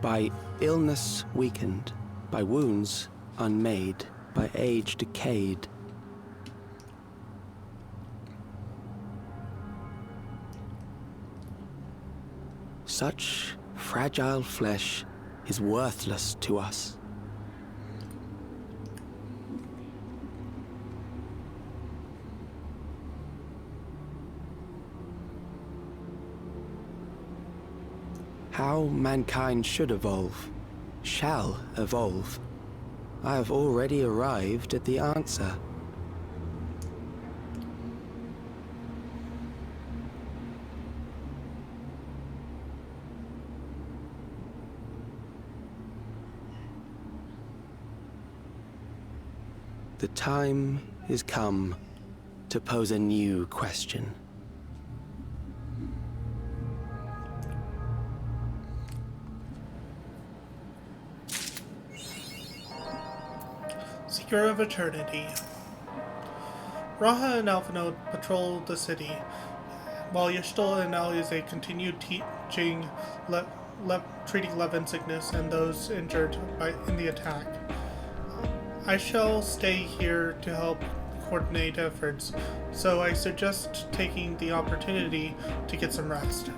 By illness weakened, by wounds unmade, by age decayed. Such fragile flesh is worthless to us. How mankind should evolve, shall evolve. I have already arrived at the answer. The time is come to pose a new question. Seeker of Eternity. Raha and Alphinaud patrolled the city, while Ffxiv and Alize continued treating Levin sickness and those injured in the attack. I shall stay here to help coordinate efforts, so I suggest taking the opportunity to get some rest.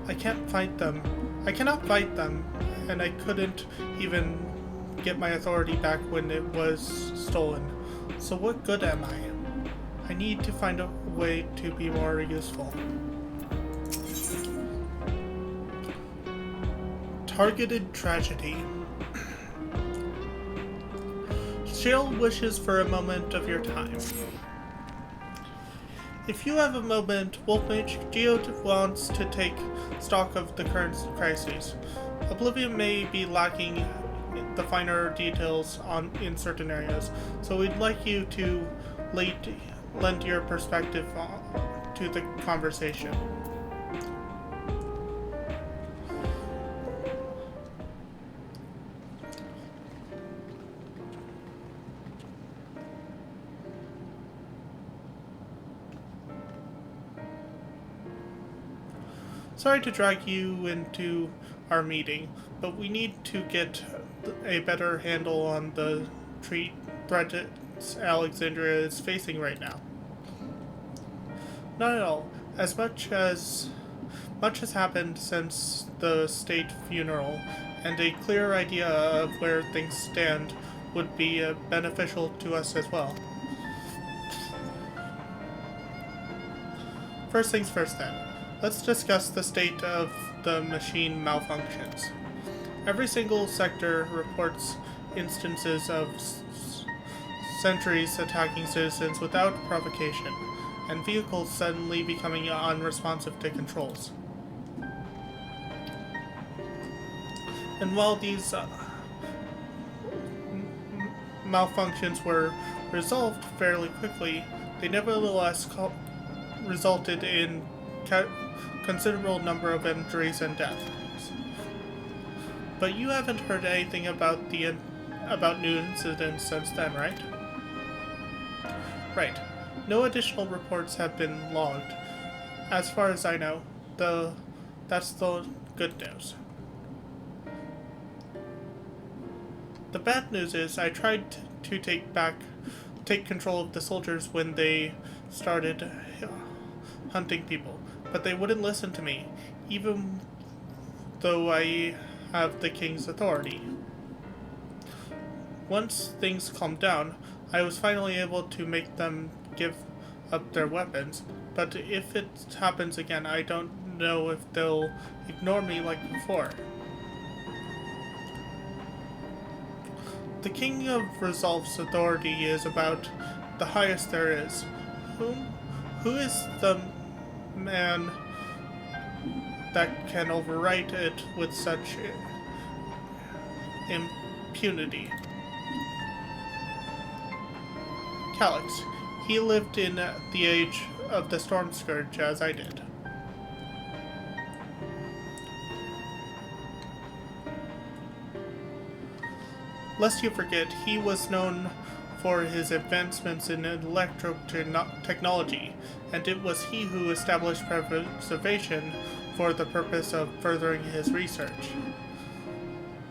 I cannot fight them, and I couldn't even get my authority back when it was stolen. So what good am I? I need to find a way to be more useful. Targeted tragedy. Shale wishes for a moment of your time. If you have a moment, Wolfmage Geode wants to take stock of the current crises. Oblivion may be lacking the finer details in certain areas, so we'd like you to lend your perspective to the conversation. Sorry to drag you into our meeting, but we need to get a better handle on the threats Alexandria is facing right now. Not at all. As much has happened since the state funeral, and a clear idea of where things stand would be beneficial to us as well. First things first then. Let's discuss the state of the machine malfunctions. Every single sector reports instances of sentries attacking citizens without provocation, and vehicles suddenly becoming unresponsive to controls. And while these malfunctions were resolved fairly quickly, they nevertheless resulted in considerable number of injuries and deaths. But you haven't heard anything about new incidents since then, right? Right. No additional reports have been logged. As far as I know, that's the good news. The bad news is I tried to take control of the soldiers when they started hunting people, but they wouldn't listen to me, even though I have the king's authority. Once things calmed down, I was finally able to make them give up their weapons, but if it happens again, I don't know if they'll ignore me like before. The King of Resolve's authority is about the highest there is. Who is the man that can overwrite it with such impunity? Calyx. He lived in the age of the Storm Scourge as I did. Lest you forget, he was known for his advancements in electro-technology, and it was he who established preservation for the purpose of furthering his research.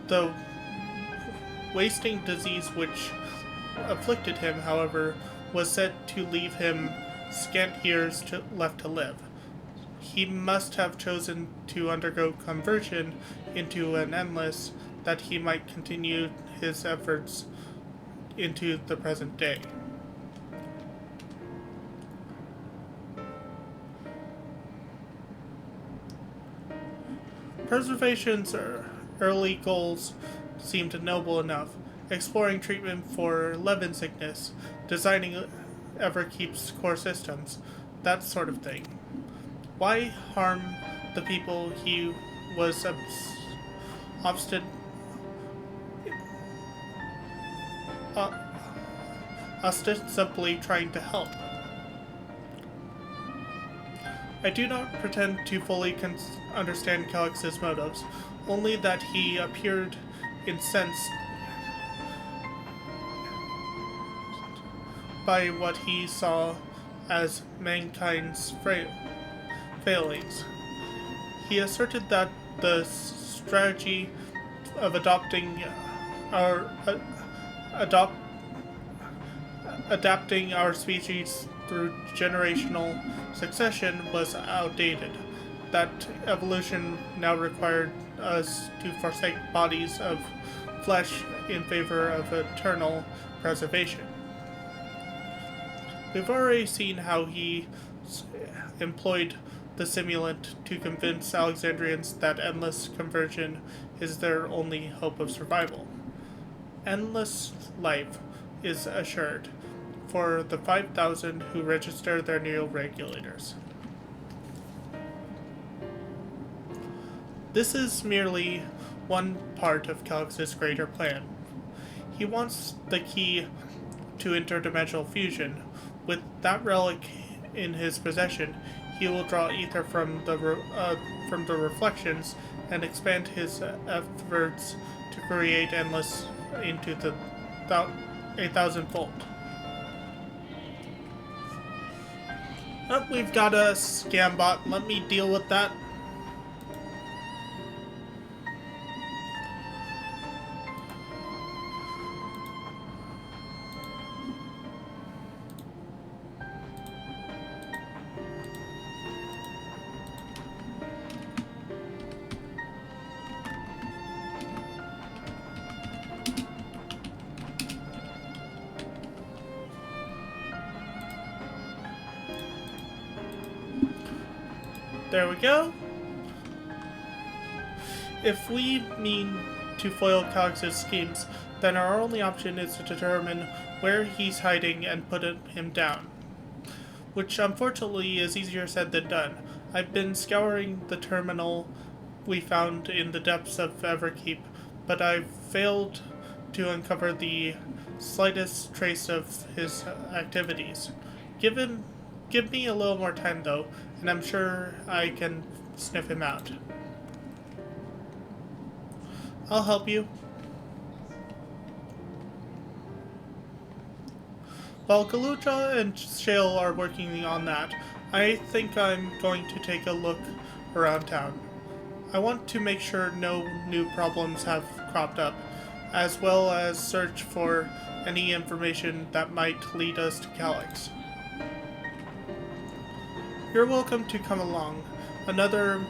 The wasting disease which afflicted him, however, was said to leave him scant years left to live. He must have chosen to undergo conversion into an endless that he might continue his efforts into the present day. Preservation's early goals seemed noble enough, exploring treatment for Levin sickness, designing Everkeep's core systems, that sort of thing. Why harm the people he was ostensibly trying to help? I do not pretend to fully understand Calyx's motives, only that he appeared incensed by what he saw as mankind's failings. He asserted that the strategy of adapting our species through generational succession was outdated, that evolution now required us to forsake bodies of flesh in favor of eternal preservation. We've already seen how he employed the simulant to convince Alexandrians that endless conversion is their only hope of survival. Endless life is assured for the 5,000 who register their neo-regulators. This is merely one part of Calyx's greater plan. He wants the key to interdimensional fusion. With that relic in his possession, he will draw ether from the reflections and expand his efforts to create endless into the 1,000-fold. Oh, we've got a scam bot. Let me deal with that. There we go. If we mean to foil Calyx's schemes, then our only option is to determine where he's hiding and put him down. Which unfortunately is easier said than done. I've been scouring the terminal we found in the depths of Everkeep, but I've failed to uncover the slightest trace of his activities. Given Give me a little more time, though, and I'm sure I can sniff him out. I'll help you. While Galucha and Shale are working on that, I think I'm going to take a look around town. I want to make sure no new problems have cropped up, as well as search for any information that might lead us to Calyx. You're welcome to come along. Another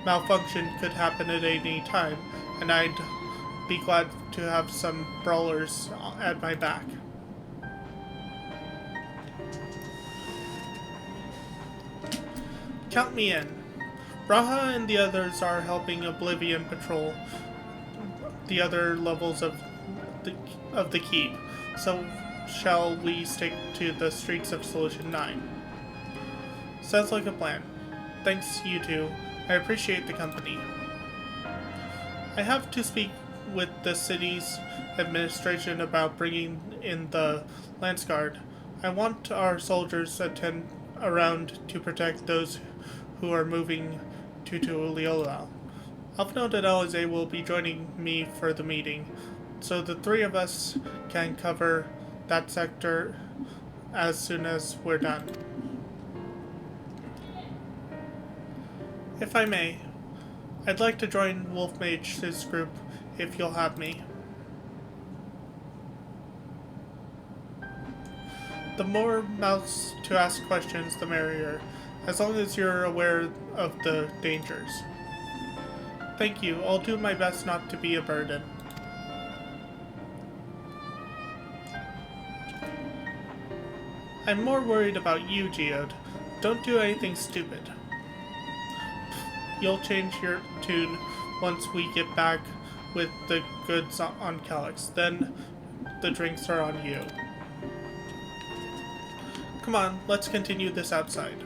malfunction could happen at any time, and I'd be glad to have some brawlers at my back. Count me in. Braha and the others are helping Oblivion patrol the other levels of the keep, so shall we stick to the streets of Solution 9? Sounds like a plan. Thanks, you two. I appreciate the company. I have to speak with the city's administration about bringing in the Lance Guard. I want our soldiers attend around to protect those who are moving to Tuliyola. Alphonse and Alize will be joining me for the meeting, so the three of us can cover that sector as soon as we're done. If I may, I'd like to join Wolf Mage's group if you'll have me. The more mouths to ask questions, the merrier, as long as you're aware of the dangers. Thank you. I'll do my best not to be a burden. I'm more worried about you, Geode. Don't do anything stupid. You'll change your tune once we get back with the goods on Calyx. Then the drinks are on you. Come on, let's continue this outside.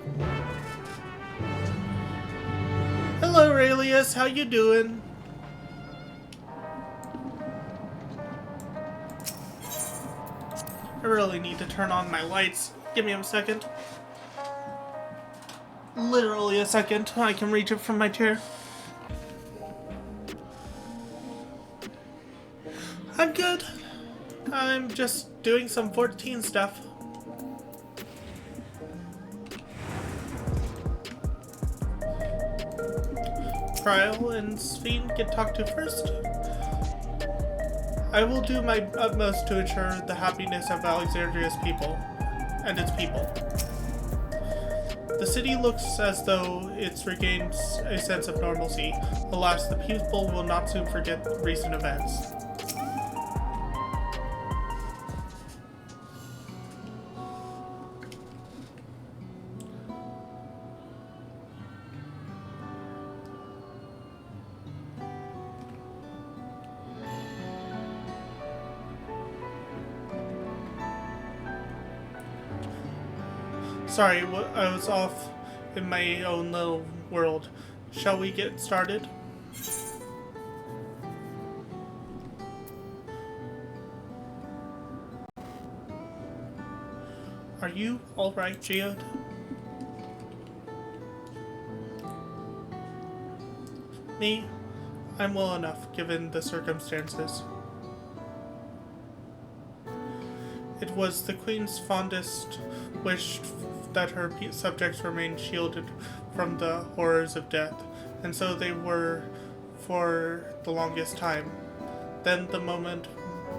Hello, Aurelius. How you doing? I really need to turn on my lights. Give me a second. Literally a second. I can reach it from my chair. I'm good. I'm just doing some 14 stuff. Trial and Ffxiv get talked to first. I will do my utmost to ensure the happiness of Alexandria's people and its people. The city looks as though it's regained a sense of normalcy. Alas, the people will not soon forget recent events. Sorry, I was off in my own little world. Shall we get started? Are you alright, Geode? Me? I'm well enough, given the circumstances. It was the Queen's fondest wish that her subjects remain shielded from the horrors of death, and so they were for the longest time. Then the moment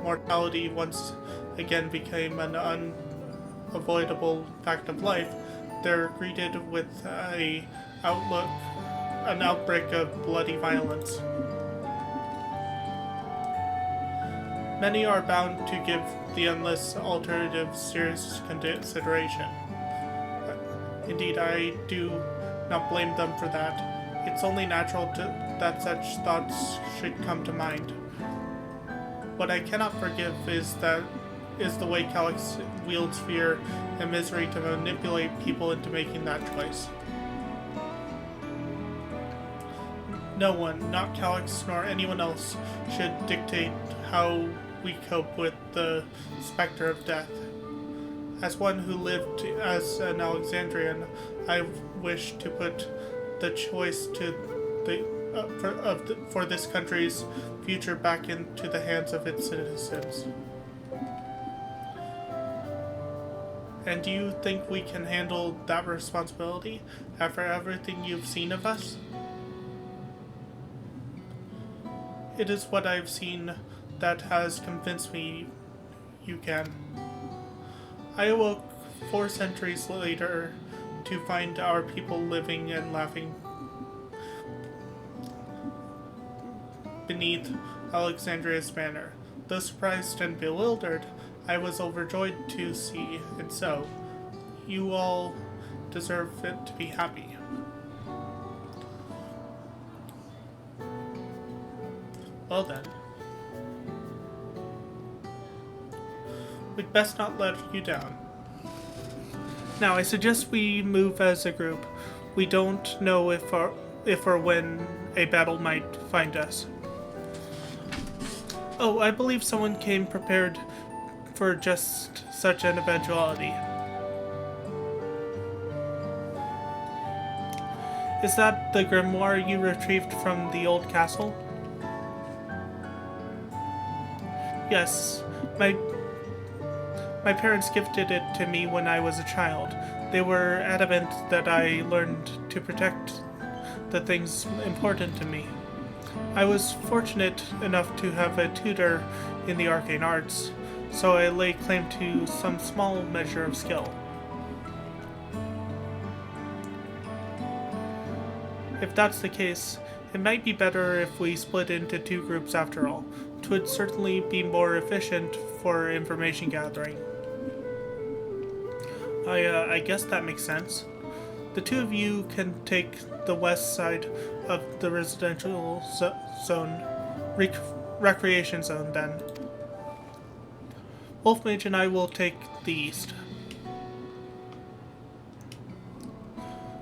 mortality once again became an unavoidable fact of life, they're greeted with an outbreak of bloody violence. Many are bound to give the endless alternative serious consideration. Indeed, I do not blame them for that. It's only natural that such thoughts should come to mind. What I cannot forgive is the way Calyx wields fear and misery to manipulate people into making that choice. No one, not Calyx nor anyone else, should dictate how we cope with the specter of death. As one who lived as an Alexandrian, I wish to put the choice for this country's future back into the hands of its citizens. And do you think we can handle that responsibility after everything you've seen of us? It is what I've seen that has convinced me you can. I awoke 4 centuries later to find our people living and laughing beneath Alexandria's banner. Though surprised and bewildered, I was overjoyed to see it so. You all deserve it to be happy. Well then. We'd best not let you down. Now, I suggest we move as a group. We don't know if or when a battle might find us. Oh, I believe someone came prepared for just such an eventuality. Is that the grimoire you retrieved from the old castle? Yes, my parents gifted it to me when I was a child. They were adamant that I learned to protect the things important to me. I was fortunate enough to have a tutor in the arcane arts, so I lay claim to some small measure of skill. If that's the case, it might be better if we split into 2 groups after all. 'Twould certainly be more efficient for information gathering. I guess that makes sense. The 2 of you can take the west side of the residential zone, recreation zone then. Wolf Mage and I will take the east.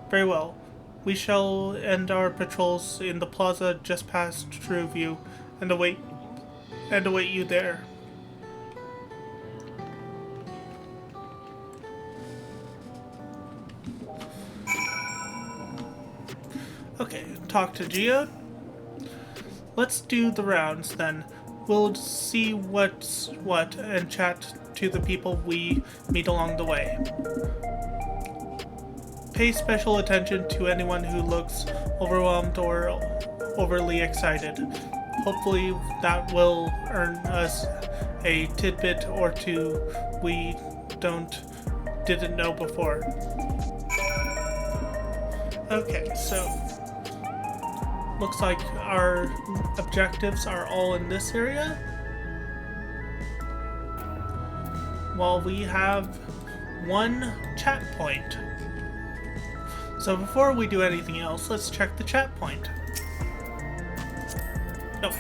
Very well. We shall end our patrols in the plaza just past Trueview and await you there. Okay, talk to Geode. Let's do the rounds then. We'll see what's what and chat to the people we meet along the way. Pay special attention to anyone who looks overwhelmed or overly excited. Hopefully that will earn us a tidbit or 2 we didn't know before. Okay, so looks like our objectives are all in this area. While we have 1 chat point. So before we do anything else, let's check the chat point. No.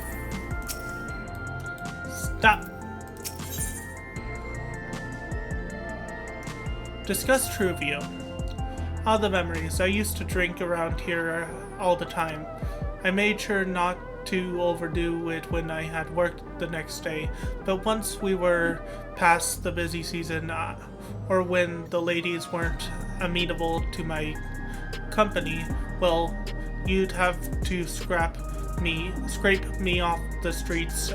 Stop. Discuss Trueview. Ah, the memories. I used to drink around here all the time. I made sure not to overdo it when I had work the next day, but once we were past the busy season, or when the ladies weren't amenable to my company, well, you'd have to scrape me off the streets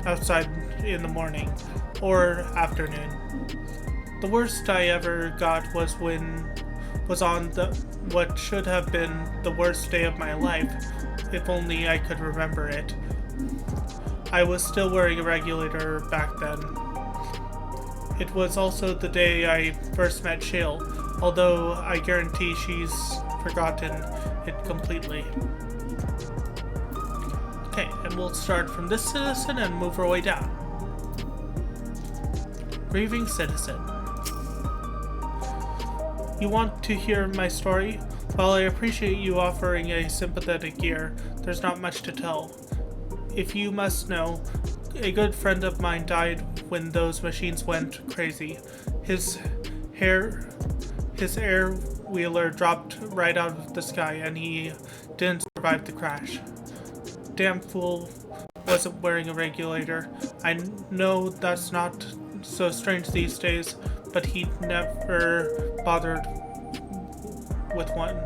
outside in the morning or afternoon. The worst I ever got was on what should have been the worst day of my life, if only I could remember it. I was still wearing a regulator back then. It was also the day I first met Shale, although I guarantee she's forgotten it completely. Okay, and we'll start from this citizen and move our way down. Grieving citizen. You want to hear my story? While I appreciate you offering a sympathetic ear, there's not much to tell. If you must know, a good friend of mine died when those machines went crazy. His air-wheeler dropped right out of the sky and he didn't survive the crash. Damn fool wasn't wearing a regulator. I know that's not so strange these days, but he never bothered with one.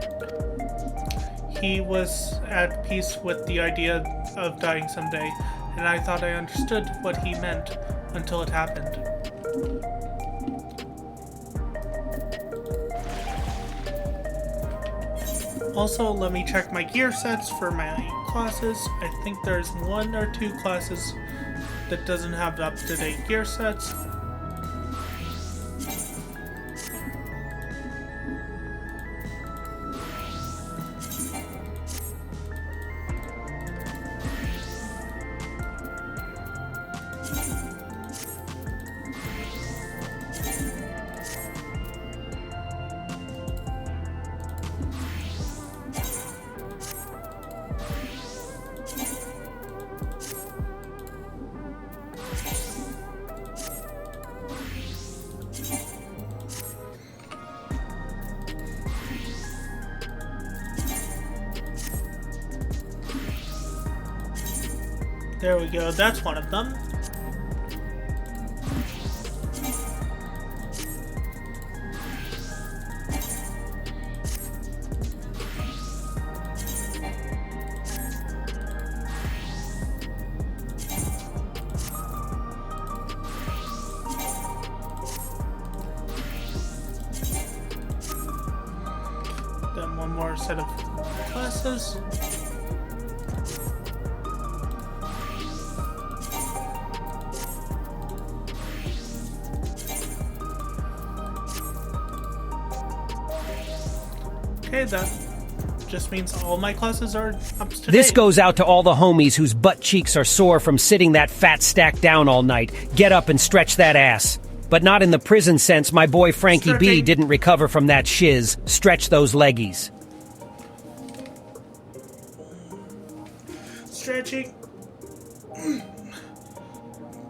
He was at peace with the idea of dying someday, and I thought I understood what he meant until it happened. Also, let me check my gear sets for my classes. I think there's 1 or 2 classes that doesn't have up-to-date gear sets. There we go, that's one of them. Then one more set of classes. Okay, that just means all my classes are up to date. This goes out to all the homies whose butt cheeks are sore from sitting that fat stack down all night. Get up and stretch that ass. But not in the prison sense. My boy Frankie B didn't recover from that shiz. Stretch those leggies. Stretching.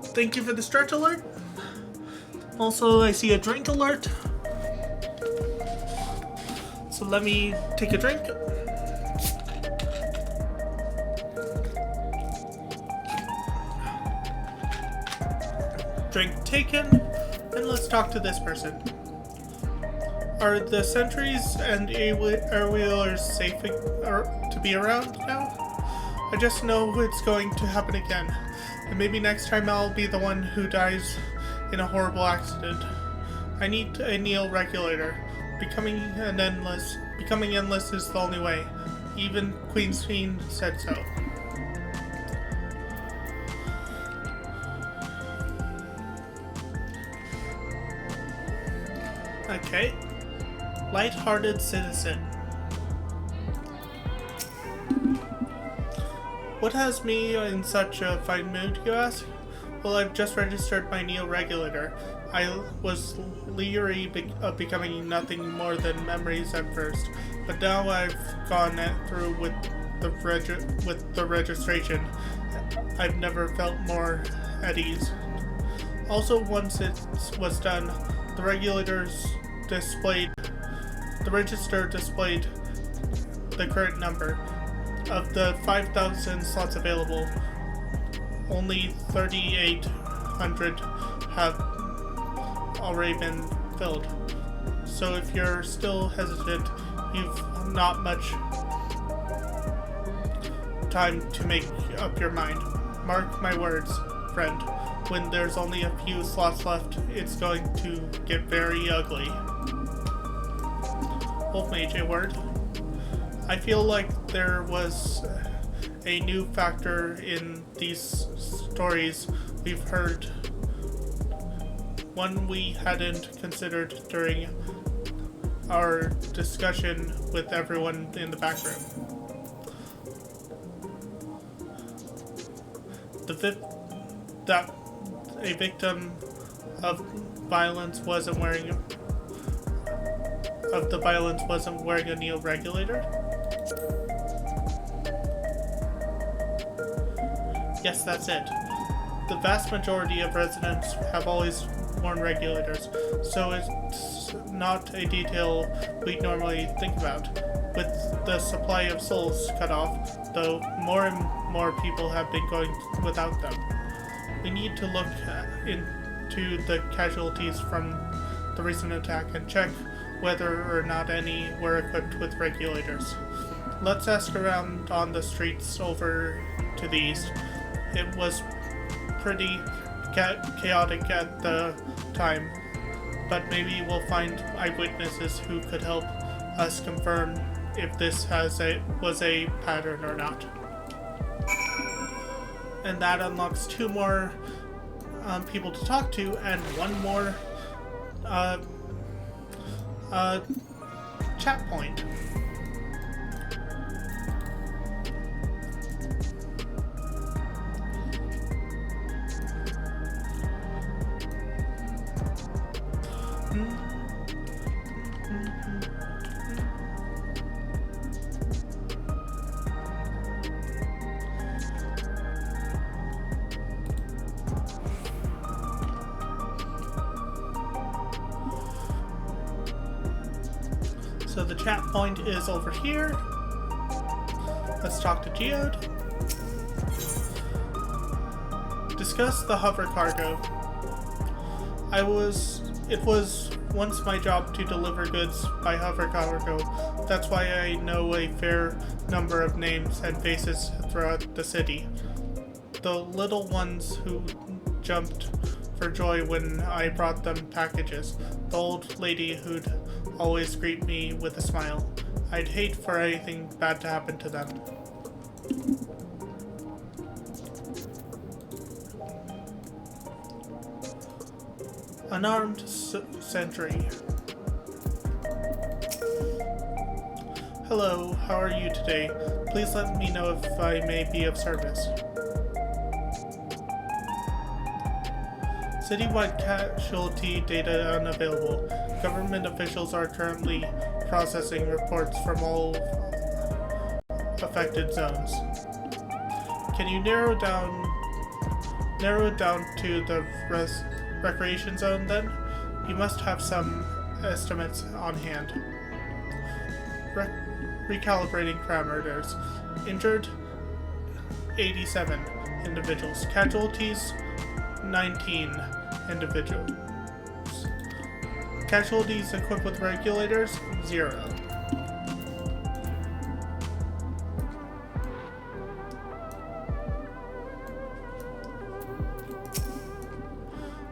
Thank you for the stretch alert. Also, I see a drink alert. So let me take a drink. Drink taken. And let's talk to this person. Are the sentries and air-wheelers safe to be around now? I just know it's going to happen again. And maybe next time I'll be the one who dies in a horrible accident. I need a Neo regulator. Becoming endless is the only way. Even Queen's Fiend said so. Okay. Light-hearted citizen. What has me in such a fine mood, you ask? Well, I've just registered my Neo regulator. I was leery of becoming nothing more than memories at first, but now I've gone through with the registration. I've never felt more at ease. Also, once it was done, the register displayed the current number. Of the 5,000 slots available, only 3,800 have already been filled. So if you're still hesitant, you've not much time to make up your mind. Mark my words, friend. When there's only a few slots left, it's going to get very ugly. Wolf Mage, a word? I feel like there was a new factor in these stories we've heard, one we hadn't considered during our discussion with everyone in the back room. That a victim of violence wasn't wearing a Neo regulator? Yes, that's it. The vast majority of residents have always worn regulators, so it's not a detail we'd normally think about. With the supply of souls cut off, though, more and more people have been going without them. We need to look into the casualties from the recent attack and check whether or not any were equipped with regulators. Let's ask around on the streets over to the east. It was pretty chaotic at the time, but maybe we'll find eyewitnesses who could help us confirm if this was a pattern or not. And that unlocks 2 more people to talk to and 1 more chat point. So the chat point is over here. Let's talk to Geode. Discuss the hover cargo. It was once my job to deliver goods by hover cargo. That's why I know a fair number of names and faces throughout the city. The little ones who jumped for joy when I brought them packages. The old lady who'd always greet me with a smile. I'd hate for anything bad to happen to them. Unarmed sentry. Hello, how are you today? Please let me know if I may be of service. Citywide casualty data unavailable. Government officials are currently processing reports from all affected zones. Can you narrow it down to the recreation zone then? You must have some estimates on hand. Recalibrating parameters. Injured 87 individuals. Casualties 19 individuals. Casualties equipped with regulators 0.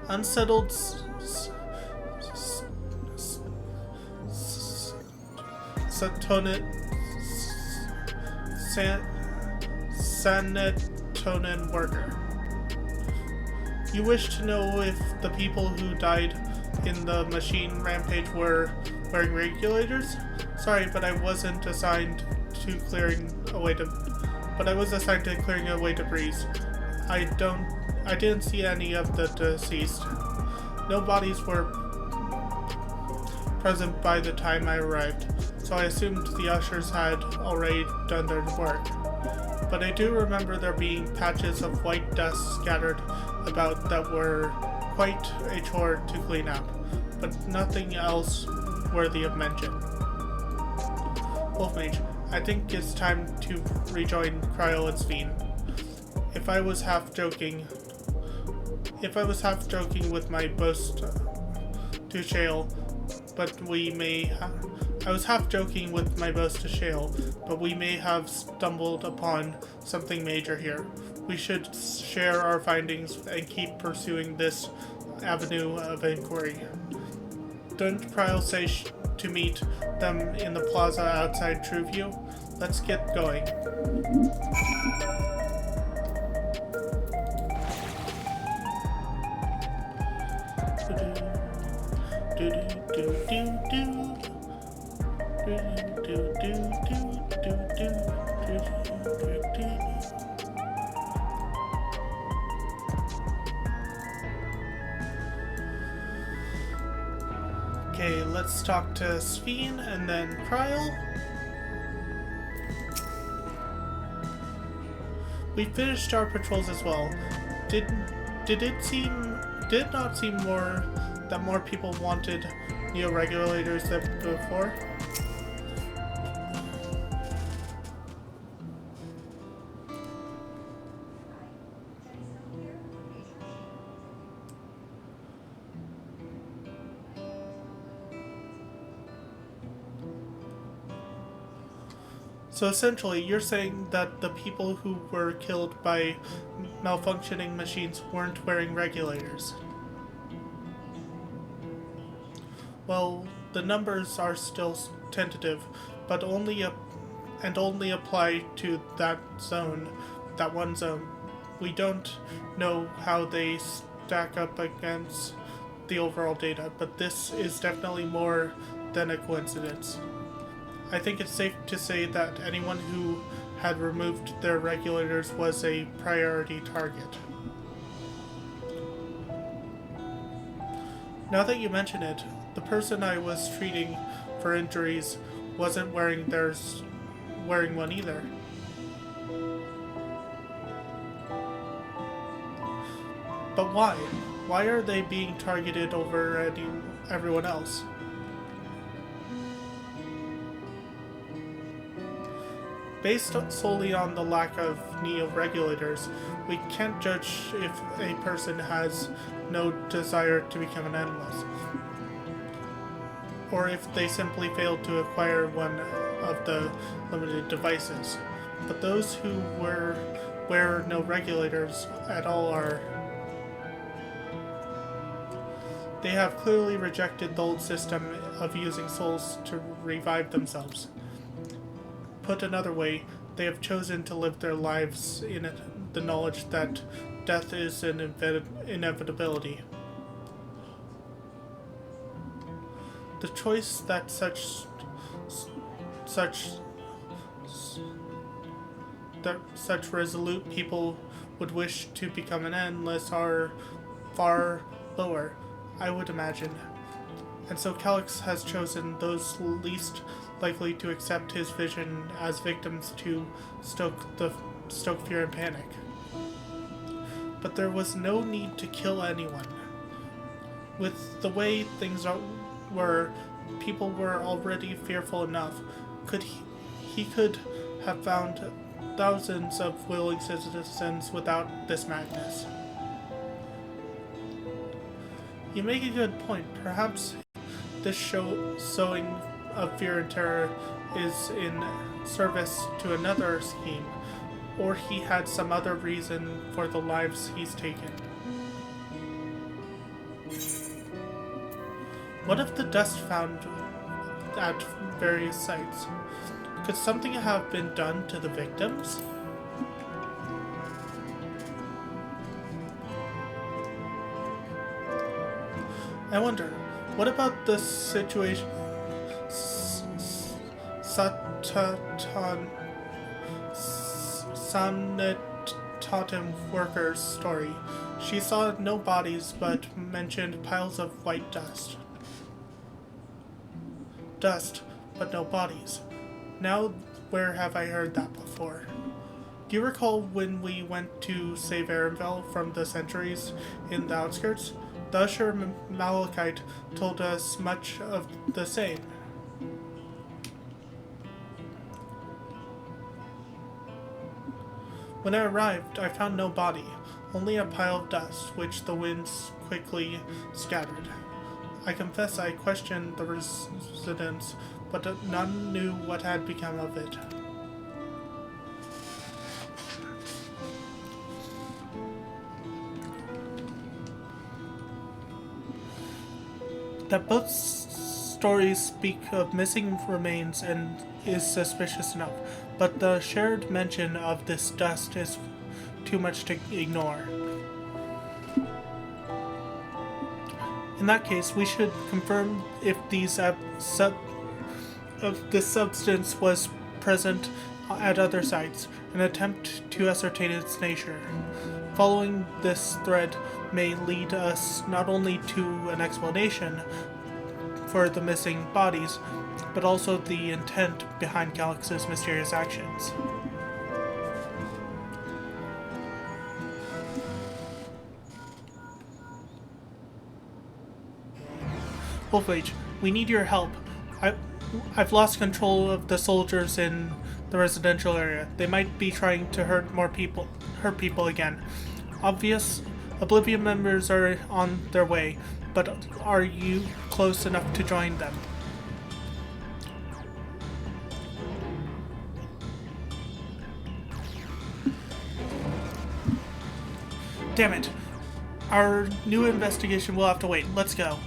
Unsettled Sanatonin worker. You wish to know if the people who died in the machine rampage were wearing regulators? Sorry, but I wasn't assigned to clearing away debris. I didn't see any of the deceased. No bodies were present by the time I arrived, so I assumed the ushers had already done their work. But I do remember there being patches of white dust scattered about that were quite a chore to clean up, but nothing else worthy of mention. Wolfmage, I think it's time to rejoin Cryo and Sphene. If I was half joking with my boast to Shale, but we may have stumbled upon something major here. We should share our findings and keep pursuing this avenue of inquiry. Don't Cryo say to meet them in the plaza outside Trueview? Let's get going. Okay, let's talk to Sphene and then Cryo. We finished our patrols as well. Did it not seem that more people wanted neo-regulators than before? So essentially, you're saying that the people who were killed by malfunctioning machines weren't wearing regulators. Well, the numbers are still tentative, but only apply to that one zone. We don't know how they stack up against the overall data, but this is definitely more than a coincidence. I think it's safe to say that anyone who had removed their regulators was a priority target. Now that you mention it, the person I was treating for injuries wasn't wearing one either. But why? Why are they being targeted over everyone else? Based solely on the lack of neo-regulators, we can't judge if a person has no desire to become an analyst, or if they simply failed to acquire one of the limited devices. But those who wear no regulators at all they have clearly rejected the old system of using souls to revive themselves. Put another way, they have chosen to live their lives in the knowledge that death is an inevitability. The choice that such resolute people would wish to become an endless are far lower, I would imagine. And so Calyx has chosen those least likely to accept his vision as victims to stoke fear and panic. But there was no need to kill anyone. With the way things were, people were already fearful enough. He could have found thousands of willing citizens without this madness. You make a good point. Perhaps this sowing of fear and terror is in service to another scheme, or he had some other reason for the lives he's taken. What if the dust found at various sites? Could something have been done to the victims? I wonder, what about the situation? Sanitatum worker's story. She saw no bodies, but mentioned piles of white dust. Dust, but no bodies. Now, where have I heard that before? Do you recall when we went to save Arenville from the sentries in the outskirts? The Usher Malachite told us much of the same. When I arrived, I found no body, only a pile of dust, which the winds quickly scattered. I confess I questioned the residents, but none knew what had become of it. That both stories speak of missing remains and is suspicious enough, but the shared mention of this dust is too much to ignore. In that case, we should confirm if this substance was present at other sites, and attempt to ascertain its nature. Following this thread may lead us not only to an explanation for the missing bodies, but also the intent behind Calyx's mysterious actions. Wolfmage, we need your help. I've lost control of the soldiers in the residential area. They might be trying to hurt people again. Obvious Oblivion members are on their way, but are you close enough to join them? Damn it. Our new investigation will have to wait. Let's go.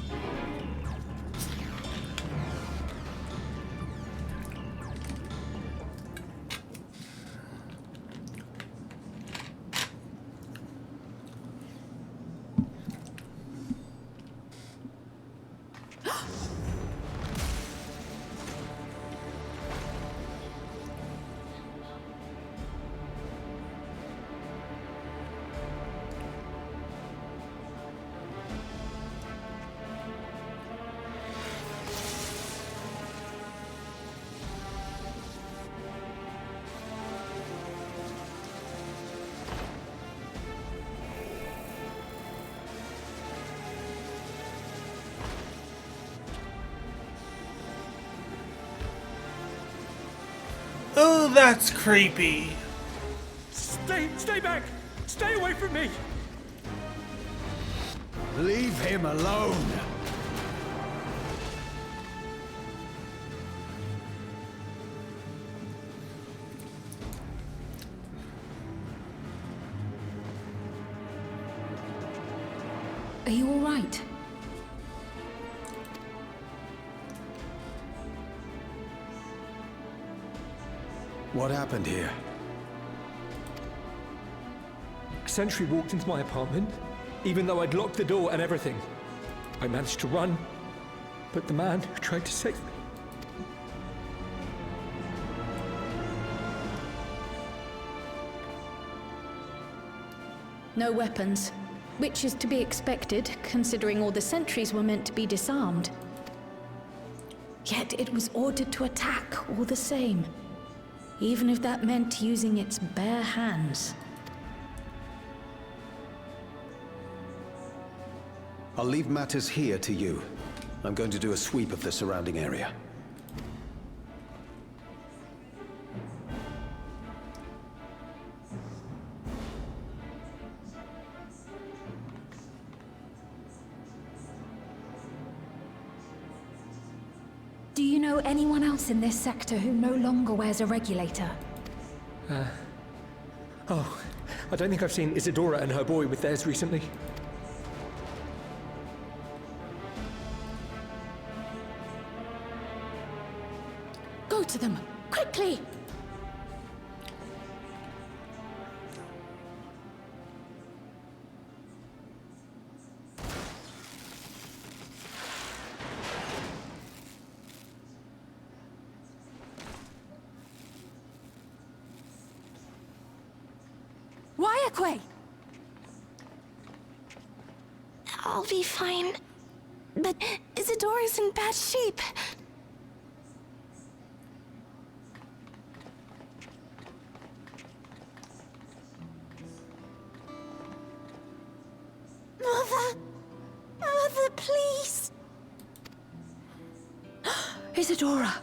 Oh, that's creepy. Stay back! Stay away from me! Leave him alone! Are you all right? What happened here? Sentry walked into my apartment, even though I'd locked the door and everything. I managed to run, but the man who tried to save me... No weapons, which is to be expected, considering all the sentries were meant to be disarmed. Yet it was ordered to attack all the same, even if that meant using its bare hands. I'll leave matters here to you. I'm going to do a sweep of the surrounding area. Do you know anyone else in this sector who no longer wears a regulator? Oh, I don't think I've seen Isadora and her boy with theirs recently. Go to them, quickly! I'll be fine. But Isadora's in bad shape. Mother, please. Isadora!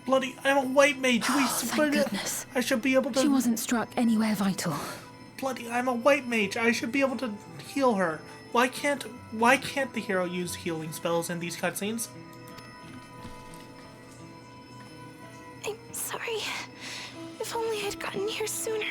Bloody, I'm a white mage. Thank goodness. I should be able to... She wasn't struck anywhere vital. Bloody, I'm a white mage. I should be able to heal her. Why can't the hero use healing spells in these cutscenes? I'm sorry. If only I'd gotten here sooner.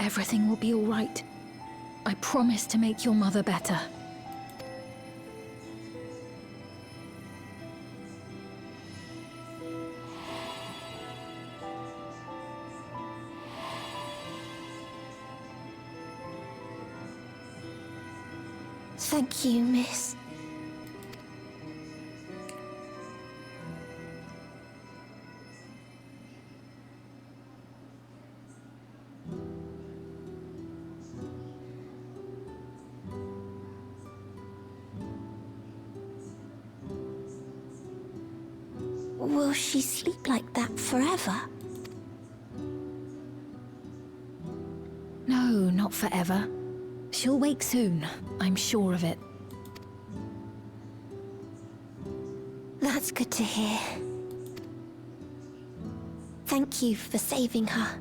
Everything will be all right. I promise to make your mother better. Thank you, miss. Will she sleep like that forever? No, not forever. She'll wake soon, I'm sure of it. That's good to hear. Thank you for saving her.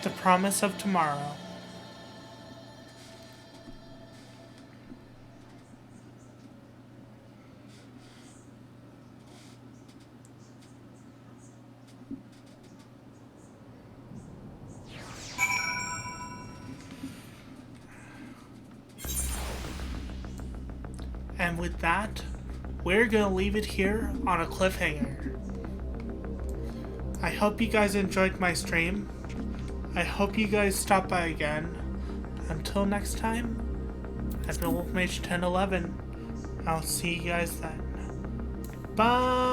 The promise of tomorrow. And with that, we're gonna leave it here on a cliffhanger. I hope you guys enjoyed my stream. I hope you guys stop by again. Until next time, I've been Wolf Mage 1011. I'll see you guys then. Bye!